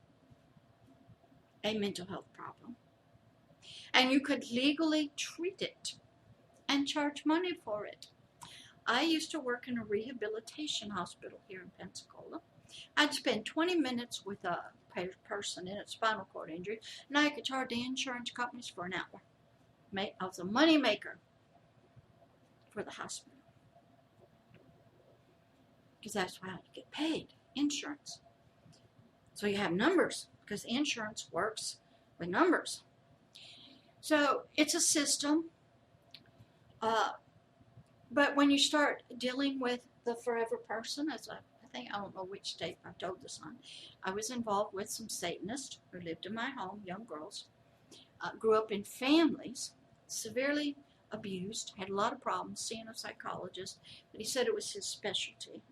a mental health problem, and you could legally treat it and charge money for it. I used to work in a rehabilitation hospital here in Pensacola. I'd spend 20 minutes with a person in a spinal cord injury, and I could charge the insurance companies for an hour. I was a money maker for the hospital, because that's how you get paid, insurance. So you have numbers, because insurance works with numbers. So it's a system, but when you start dealing with the forever person, as I don't know which tape I told this on, I was involved with some Satanists who lived in my home, young girls, grew up in families, severely abused, had a lot of problems, seeing a psychologist, but he said it was his specialty.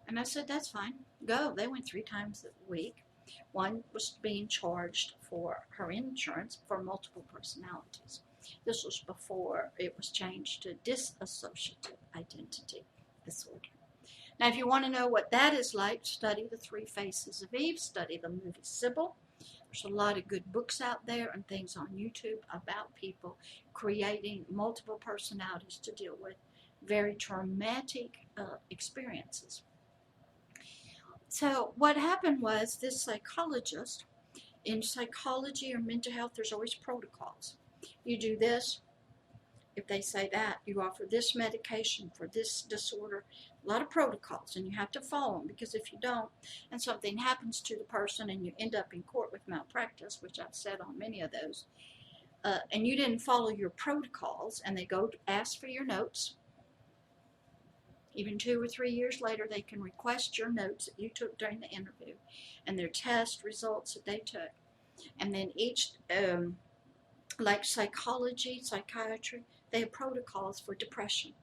And I said, that's fine, go. They went 3 times a week. One was being charged for her insurance for multiple personalities. This was before it was changed to dissociative identity disorder. Now, if you want to know what that is like, study The 3 Faces of Eve, study the movie Sybil. There's a lot of good books out there and things on YouTube about people creating multiple personalities to deal with very traumatic experiences. So what happened was, this psychologist, in psychology or mental health, there's always protocols. You do this, if they say that, you offer this medication for this disorder, a lot of protocols, and you have to follow them, because if you don't, and something happens to the person and you end up in court with malpractice, which I've said on many of those, and you didn't follow your protocols, and they go to ask for your notes, even 2 or 3 years later, they can request your notes that you took during the interview and their test results that they took. And then each, like psychology, psychiatry, they have protocols for depression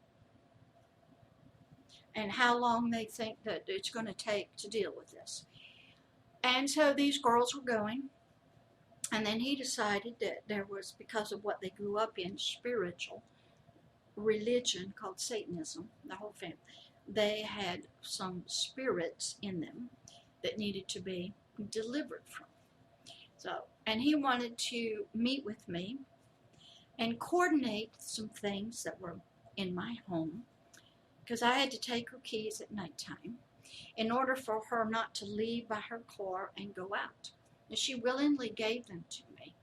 and how long they think that it's going to take to deal with this. And so these girls were going, and then he decided that there was, because of what they grew up in, spiritual religion called Satanism, the whole family, they had some spirits in them that needed to be delivered from. So, and he wanted to meet with me and coordinate some things that were in my home, because I had to take her keys at nighttime in order for her not to leave by her car and go out. And she willingly gave them to me.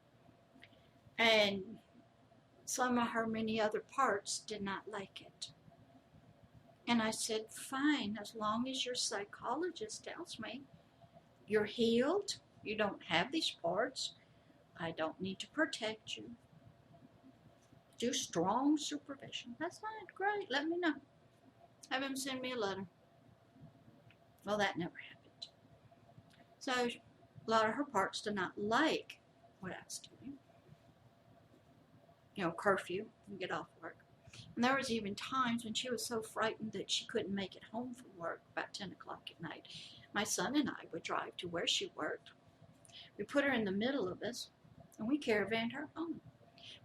And some of her many other parts did not like it. And I said, fine, as long as your psychologist tells me you're healed, you don't have these parts, I don't need to protect you. Do strong supervision. That's fine, great, let me know. Have him send me a letter. Well, that never happened. So a lot of her parts did not like what I was doing. You know, curfew, and get off work. And there was even times when she was so frightened that she couldn't make it home from work about 10 o'clock at night. My son and I would drive to where she worked. We put her in the middle of us, and we caravanned her home.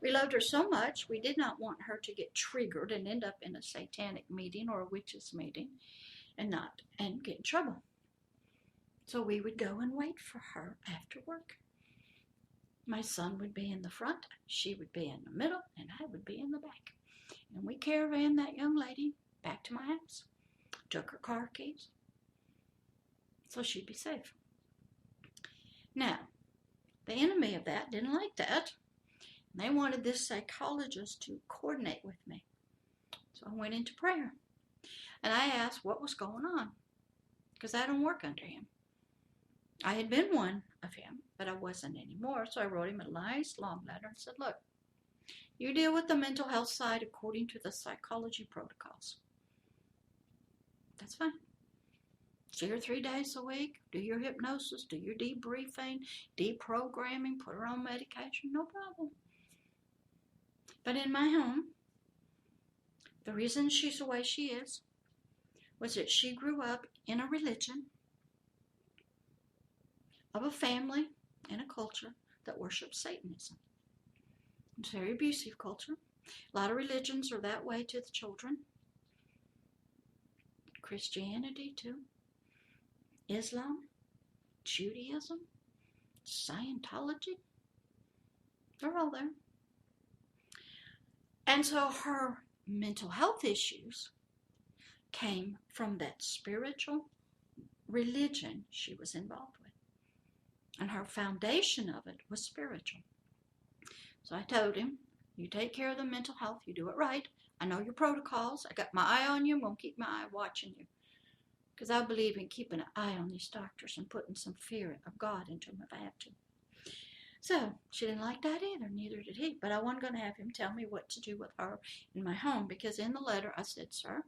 We loved her so much, we did not want her to get triggered and end up in a satanic meeting or a witches meeting and get in trouble. So we would go and wait for her after work. My son would be in the front, she would be in the middle, and I would be in the back. And we caravaned that young lady back to my house, took her car keys, so she'd be safe. Now, the enemy of that didn't like that. They wanted this psychologist to coordinate with me. So I went into prayer. And I asked what was going on, because I don't work under him. I had been one of him, but I wasn't anymore. So I wrote him a nice long letter and said, look, you deal with the mental health side according to the psychology protocols. That's fine. See her 3 days a week, do your hypnosis, do your debriefing, deprogramming, put her on medication, no problem. But in my home, the reason she's the way she is was that she grew up in a religion of a family and a culture that worships Satanism. It's a very abusive culture. A lot of religions are that way to the children. Christianity too. Islam, Judaism, Scientology. They're all there. And so her mental health issues came from that spiritual religion she was involved with. And her foundation of it was spiritual. So I told him, you take care of the mental health, you do it right. I know your protocols. I got my eye on you. I'm going to keep my eye watching you. Because I believe in keeping an eye on these doctors and putting some fear of God into them if I have to. So she didn't like that either, neither did he. But I wasn't going to have him tell me what to do with her in my home, because in the letter I said, sir,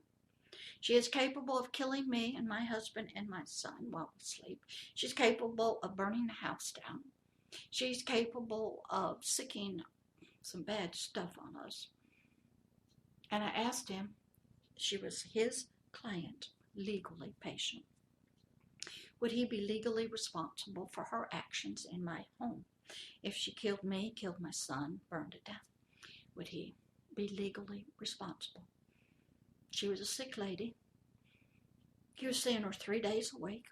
she is capable of killing me and my husband and my son while we sleep. She's capable of burning the house down. She's capable of sicking some bad stuff on us. And I asked him, she was his client, legally patient. Would he be legally responsible for her actions in my home? If she killed me, killed my son, burned it down, would he be legally responsible? She was a sick lady. He was seeing her 3 days a week.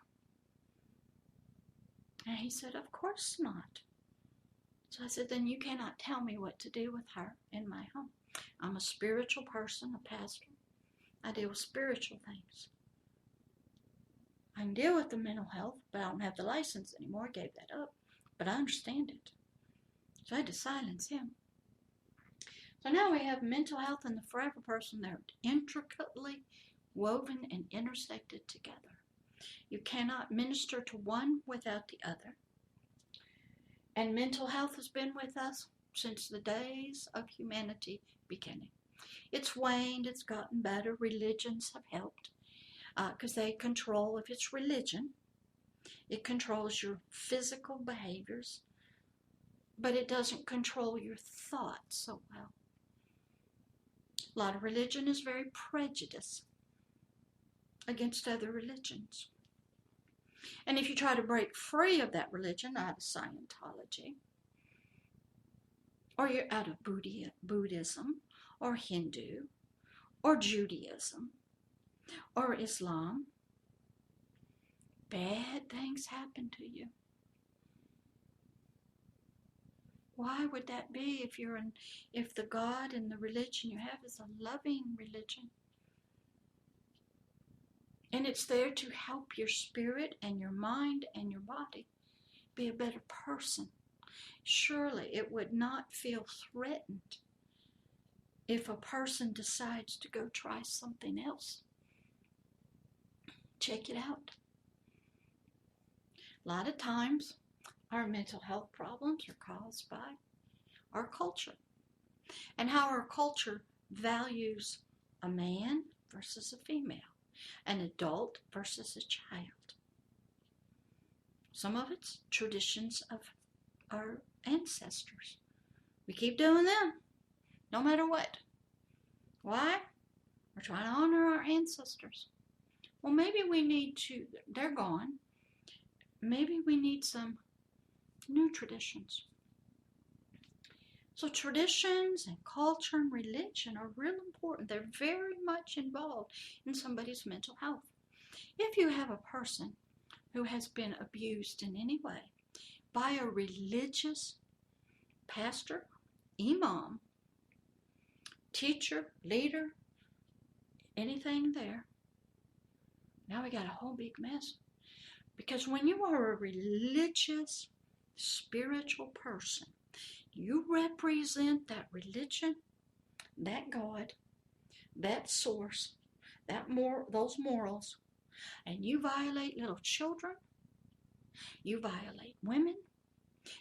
And he said, of course not. So I said, then you cannot tell me what to do with her in my home. I'm a spiritual person, a pastor. I deal with spiritual things. I can deal with the mental health, but I don't have the license anymore. I gave that up. But I understand it. So I had to silence him. So now we have mental health and the forever person. They're intricately woven and intersected together. You cannot minister to one without the other. And mental health has been with us since the days of humanity beginning. It's waned, it's gotten better. Religions have helped because they control, if it's religion, it controls your physical behaviors, but it doesn't control your thoughts so well. A lot of religion is very prejudiced against other religions. And if you try to break free of that religion out of Scientology, or you're out of Buddhism, or Hindu, or Judaism, or Islam, bad things happen to you. Why would that be if the God and the religion you have is a loving religion? And it's there to help your spirit and your mind and your body be a better person. Surely it would not feel threatened if a person decides to go try something else. Check it out. A lot of times, our mental health problems are caused by our culture and how our culture values a man versus a female, an adult versus a child. Some of it's traditions of our ancestors. We keep doing them, no matter what. Why? We're trying to honor our ancestors. Well, maybe we need to, they're gone. Maybe we need some new traditions. So traditions and culture and religion are real important. They're very much involved in somebody's mental health. If you have a person who has been abused in any way by a religious pastor, imam, teacher, leader, anything there. Now we got a whole big mess. Because when you are a religious, spiritual person, you represent that religion, that God, that source, those morals, and you violate little children, you violate women,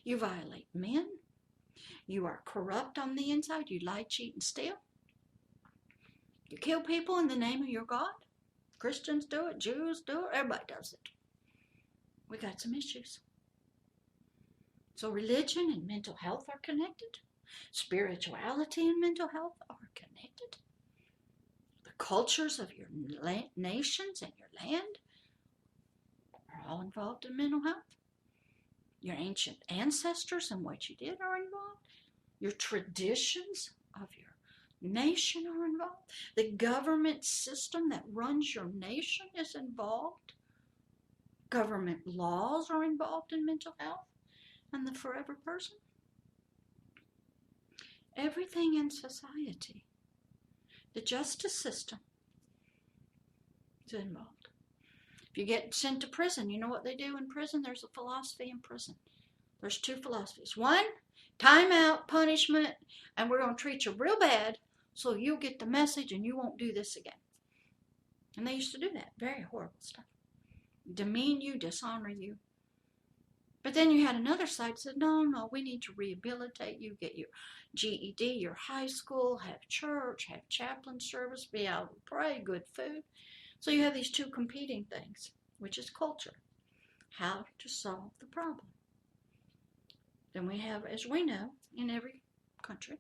you violate men, you are corrupt on the inside, you lie, cheat, and steal, you kill people in the name of your God. Christians do it, Jews do it, everybody does it. We got some issues. So religion and mental health are connected. Spirituality and mental health are connected. The cultures of your nations and your land are all involved in mental health. Your ancient ancestors and what you did are involved. Your traditions of your nation are involved. The government system that runs your nation is involved. Government laws are involved in mental health and the forever person. Everything in society, the justice system is involved. If you get sent to prison, you know what they do in prison? There's a philosophy in prison. There's two philosophies. One, time out, punishment, and we're going to treat you real bad so you'll get the message and you won't do this again. And they used to do that. Very horrible stuff. Demean you, dishonor you. But then you had another side that said, no, we need to rehabilitate you, get your GED, your high school, have church, have chaplain service, be able to pray, good food. So you have these two competing things, which is culture. How to solve the problem. Then we have, as we know, in every country,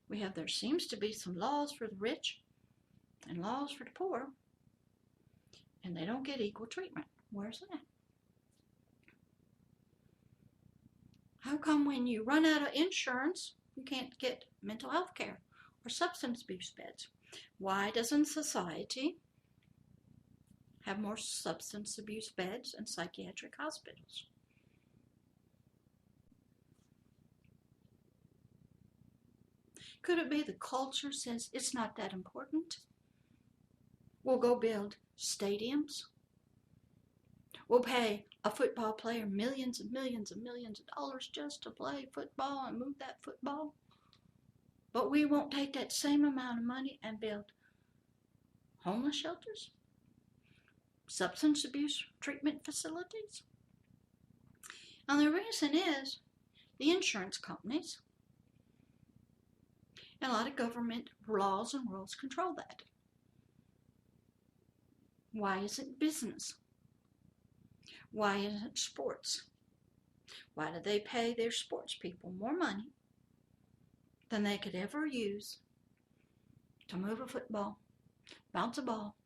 there seems to be some laws for the rich and laws for the poor, and they don't get equal treatment. Where's that? How come when you run out of insurance, you can't get mental health care or substance abuse beds? Why doesn't society have more substance abuse beds and psychiatric hospitals? Could it be the culture says it's not that important? We'll go build stadiums. We'll pay a football player millions and millions and millions of dollars just to play football and move that football. But we won't take that same amount of money and build homeless shelters, substance abuse treatment facilities. And the reason is the insurance companies and a lot of government laws and rules control that. Why isn't business? Why isn't sports? Why do they pay their sports people more money than they could ever use to move a football, bounce a ball?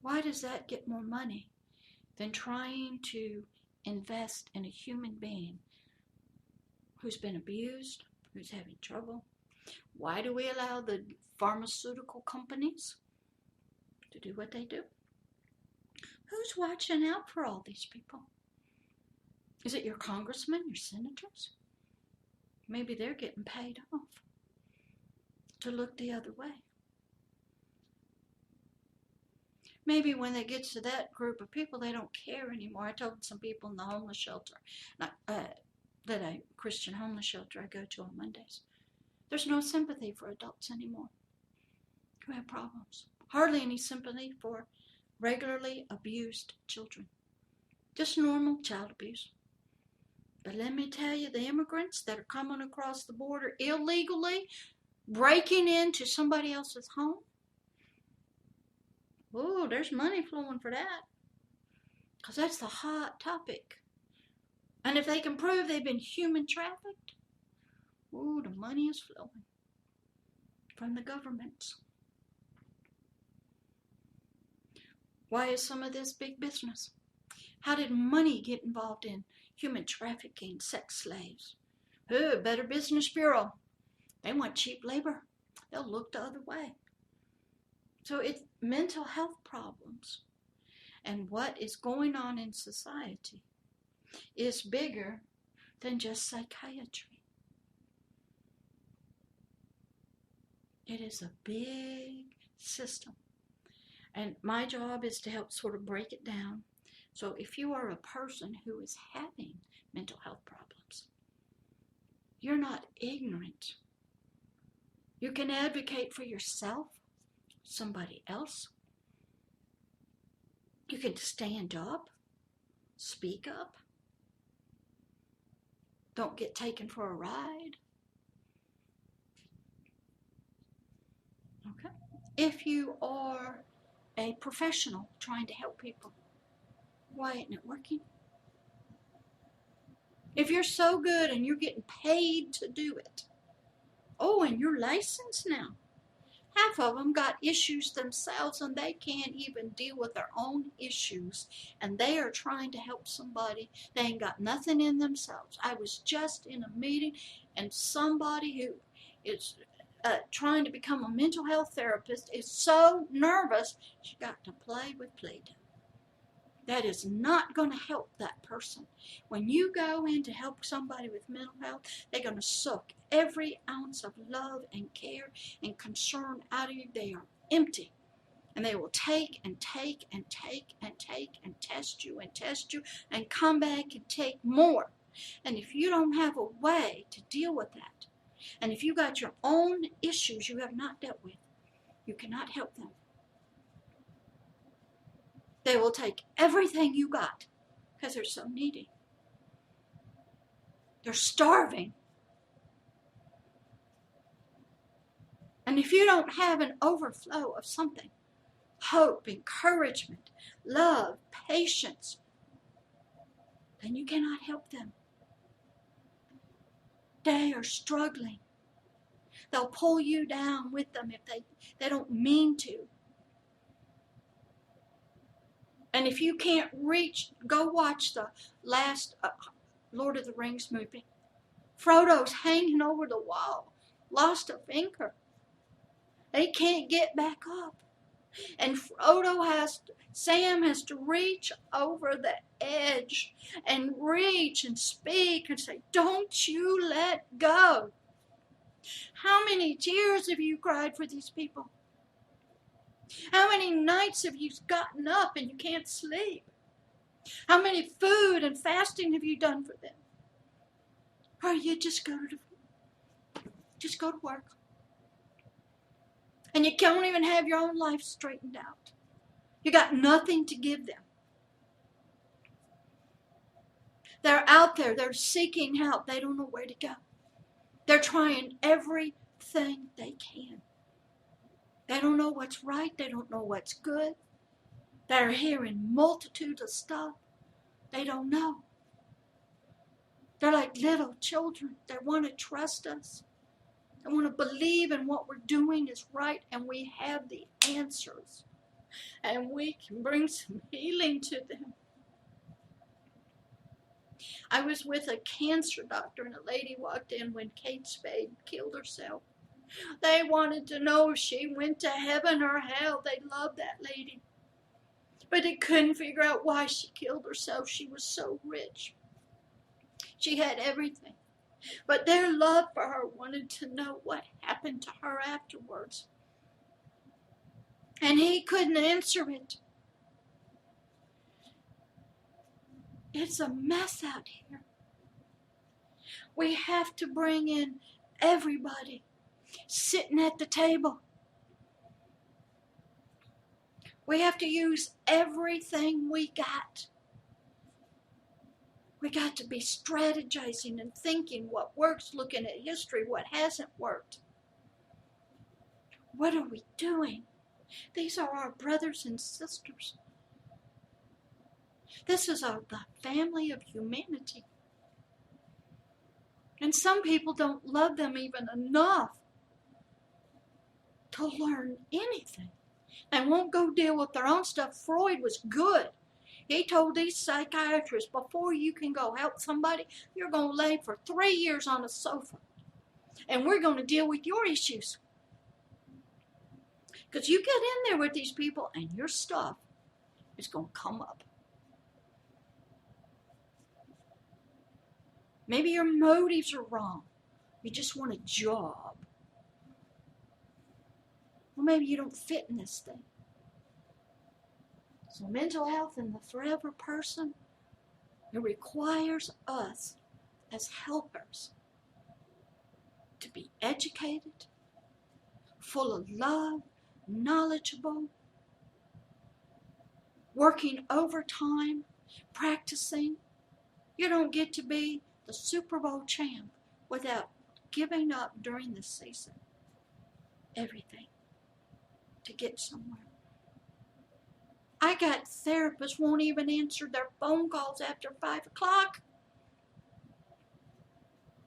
Why does that get more money than trying to invest in a human being who's been abused, who's having trouble? Why do we allow the pharmaceutical companies to do what they do? Who's watching out for all these people? Is it your congressmen, your senators? Maybe they're getting paid off to look the other way. Maybe when it gets to that group of people, they don't care anymore. I told some people in the homeless shelter, Christian homeless shelter I go to on Mondays, there's no sympathy for adults anymore who have problems. Hardly any sympathy for regularly abused children. Just normal child abuse. But let me tell you, the immigrants that are coming across the border illegally, breaking into somebody else's home, ooh, there's money flowing for that. Because that's the hot topic. And if they can prove they've been human trafficked, ooh, the money is flowing from the governments. Why is some of this big business? How did money get involved in human trafficking, sex slaves? Oh, Better Business Bureau. They want cheap labor. They'll look the other way. So it's mental health problems and what is going on in society is bigger than just psychiatry. It is a big system. And my job is to help sort of break it down. So if you are a person who is having mental health problems, you're not ignorant. You can advocate for yourself, somebody else. You can stand up, speak up. Don't get taken for a ride. Okay? If you are a professional trying to help people, why isn't it working? If you're so good and you're getting paid to do it, oh, and you're licensed now. Half of them got issues themselves and they can't even deal with their own issues. And they are trying to help somebody. They ain't got nothing in themselves. I was just in a meeting and somebody who is trying to become a mental health therapist is so nervous she got to play with Play-Doh. That is not going to help that person. When you go in to help somebody with mental health, they're going to suck every ounce of love and care and concern out of you. They are empty. And they will take and take and take and take and test you and come back and take more. And if you don't have a way to deal with that, and if you got your own issues you have not dealt with, you cannot help them. They will take everything you got because they're so needy. They're starving. And if you don't have an overflow of something, hope, encouragement, love, patience, then you cannot help them. They are struggling. They'll pull you down with them if they don't mean to. And if you can't reach, go watch the last Lord of the Rings movie. Frodo's hanging over the wall, lost a finger. They can't get back up. And Sam has to reach over the edge and reach and speak and say, don't you let go. How many tears have you cried for these people? How many nights have you gotten up and you can't sleep? How many food and fasting have you done for them? Or you just go to work. And you can't even have your own life straightened out. You got nothing to give them. They're out there. They're seeking help. They don't know where to go. They're trying everything they can. They don't know what's right. They don't know what's good. They're hearing multitudes of stuff. They don't know. They're like little children. They want to trust us. They want to believe in what we're doing is right, and we have the answers. And we can bring some healing to them. I was with a cancer doctor, and a lady walked in when Kate Spade killed herself. They wanted to know if she went to heaven or hell. They loved that lady. But they couldn't figure out why she killed herself. She was so rich. She had everything. But their love for her wanted to know what happened to her afterwards. And he couldn't answer it. It's a mess out here. We have to bring in everybody sitting at the table. We have to use everything we got. We got to be strategizing and thinking what works, looking at history, what hasn't worked. What are we doing? These are our brothers and sisters. This is the family of humanity. And some people don't love them even enough to learn anything and won't go deal with their own stuff. Freud was good. He told these psychiatrists, before you can go help somebody, you're going to lay for 3 years on a sofa. And we're going to deal with your issues. Because you get in there with these people and your stuff is going to come up. Maybe your motives are wrong. You just want a job. Well, maybe you don't fit in this thing. So mental health in the forever person, it requires us as helpers to be educated, full of love, knowledgeable, working overtime, practicing. You don't get to be the Super Bowl champ without giving up during the season everything to get somewhere. I got therapists won't even answer their phone calls after 5 o'clock.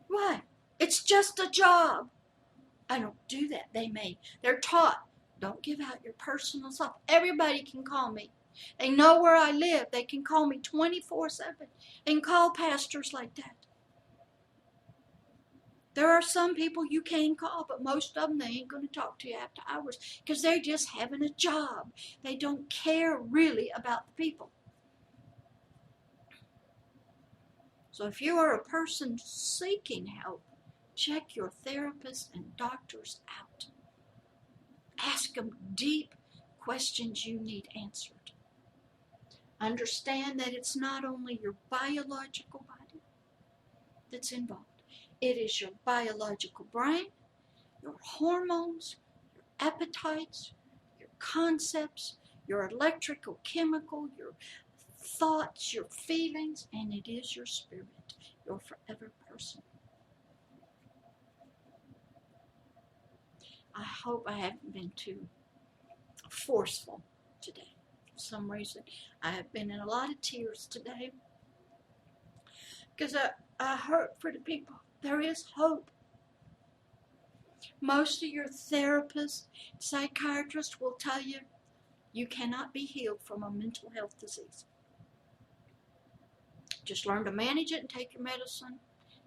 Why? It's just a job. I don't do that. They're taught, don't give out your personal stuff. Everybody can call me. They know where I live. They can call me 24/7 and call pastors like that. There are some people you can call, but most of them, they ain't going to talk to you after hours because they're just having a job. They don't care really about the people. So if you are a person seeking help, check your therapists and doctors out. Ask them deep questions you need answered. Understand that it's not only your biological body that's involved. It is your biological brain, your hormones, your appetites, your concepts, your electrical, chemical, your thoughts, your feelings, and it is your spirit, your forever person. I hope I haven't been too forceful today. For some reason, I have been in a lot of tears today because I hurt for the people. There is hope. Most of your therapists, psychiatrists will tell you you cannot be healed from a mental health disease. Just learn to manage it and take your medicine,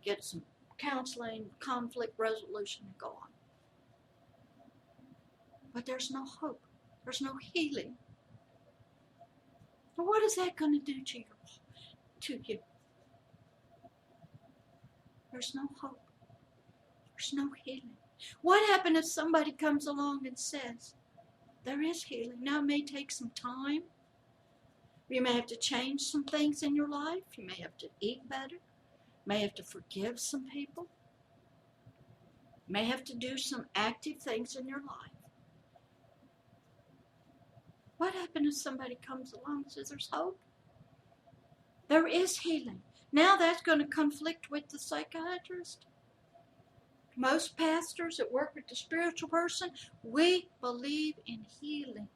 get some counseling, conflict resolution, and go on. But there's no hope. There's no healing. Well, what is that going to do to you? There's no hope. There's no healing. What happens if somebody comes along and says, there is healing? Now it may take some time. You may have to change some things in your life. You may have to eat better. You may have to forgive some people. You may have to do some active things in your life. What happens if somebody comes along and says there's hope? There is healing. Now that's going to conflict with the psychiatrist. Most pastors that work with the spiritual person, we believe in healing.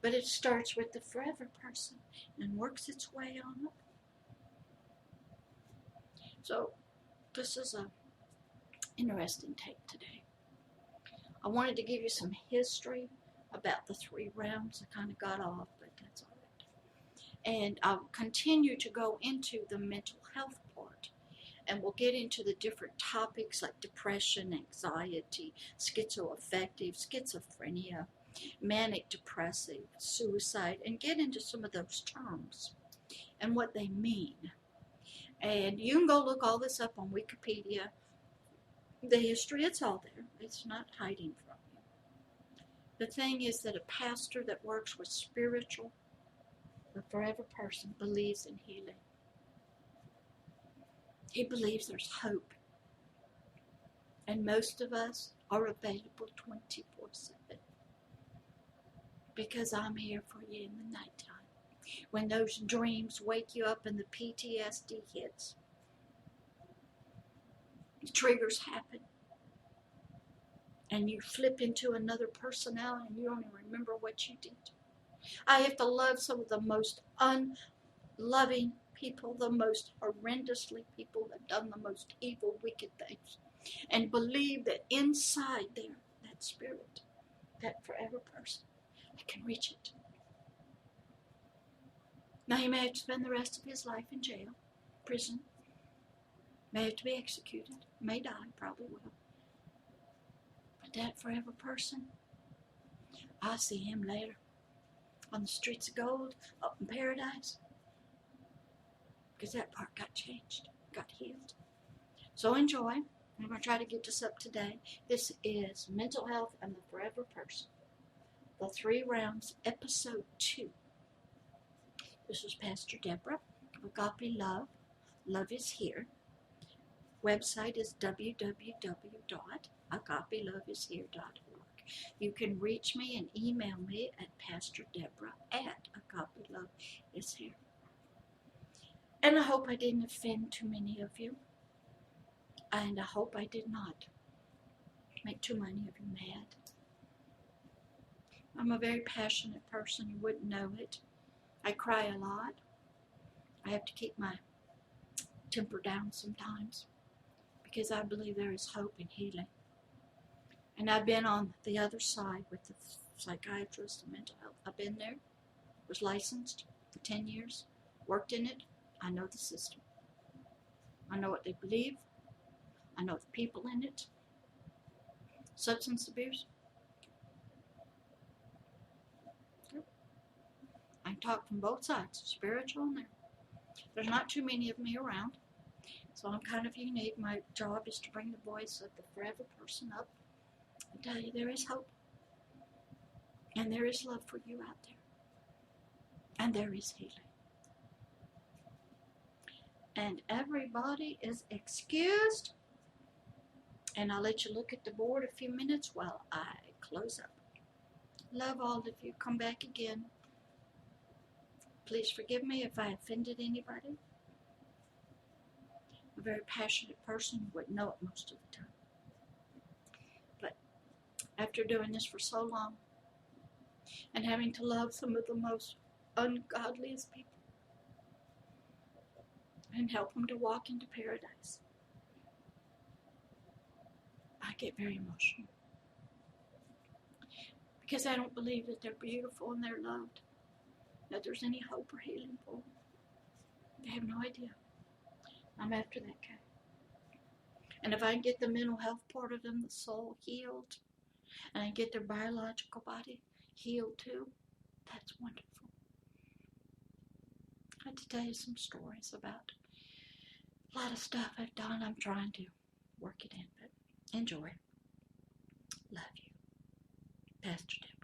But it starts with the forever person and works its way on up. So this is an interesting take today. I wanted to give you some history about the 3 realms. I kind of got off, but that's all right. And I'll continue to go into the mental health part. And we'll get into the different topics like depression, anxiety, schizoaffective, schizophrenia, manic depressive, suicide, and get into some of those terms and what they mean. And you can go look all this up on Wikipedia. The history, it's all there. It's not hiding from you. The thing is that a pastor that works with spiritual, the forever person, believes in healing. He believes there's hope. And most of us are available 24/7. Because I'm here for you in the nighttime. When those dreams wake you up and the PTSD hits. The triggers happen. And you flip into another personality and you don't even remember what you did. I have to love some of the most unloving people, the most horrendously people that have done the most evil, wicked things. And believe that inside there, that spirit, that forever person, I can reach it. Now he may have to spend the rest of his life in jail, prison, may have to be executed, may die, probably will. But that forever person, I'll see him later on the streets of gold, up in paradise. because that part got changed, got healed. So enjoy. I'm going to try to get this up today. This is Mental Health and the Forever Person, the 3 Rounds, Episode 2. This is Pastor Deborah of Agape Love. Love is here. Website is www.agapeloveishere.org. You can reach me and email me at pastordeborah@agapeloveishere. And I hope I didn't offend too many of you. And I hope I did not make too many of you mad. I'm a very passionate person. You wouldn't know it. I cry a lot. I have to keep my temper down sometimes because I believe there is hope and healing. And I've been on the other side with the psychiatrist and mental health. I've been there, was licensed for 10 years, worked in it. I know the system. I know what they believe. I know the people in it. Substance abuse. I talk from both sides, spiritual and there. There's not too many of me around, so I'm kind of unique. My job is to bring the voice of the forever person up and tell you there is hope. And there is love for you out there. And there is healing. And everybody is excused. And I'll let you look at the board a few minutes while I close up. Love all of you. Come back again. Please forgive me if I offended anybody. I'm a very passionate person. You wouldn't know it most of the time. But after doing this for so long and having to love some of the most ungodliest people and help them to walk into paradise, I get very emotional. Because I don't believe that they're beautiful and they're loved, that there's any hope or healing for them. They have no idea. I'm after that kind. And if I can get the mental health part of them, the soul healed, and I get their biological body healed too, that's wonderful. I had to tell you some stories about a lot of stuff I've done. I'm trying to work it in, but enjoy. Love you. Pastor Deborah.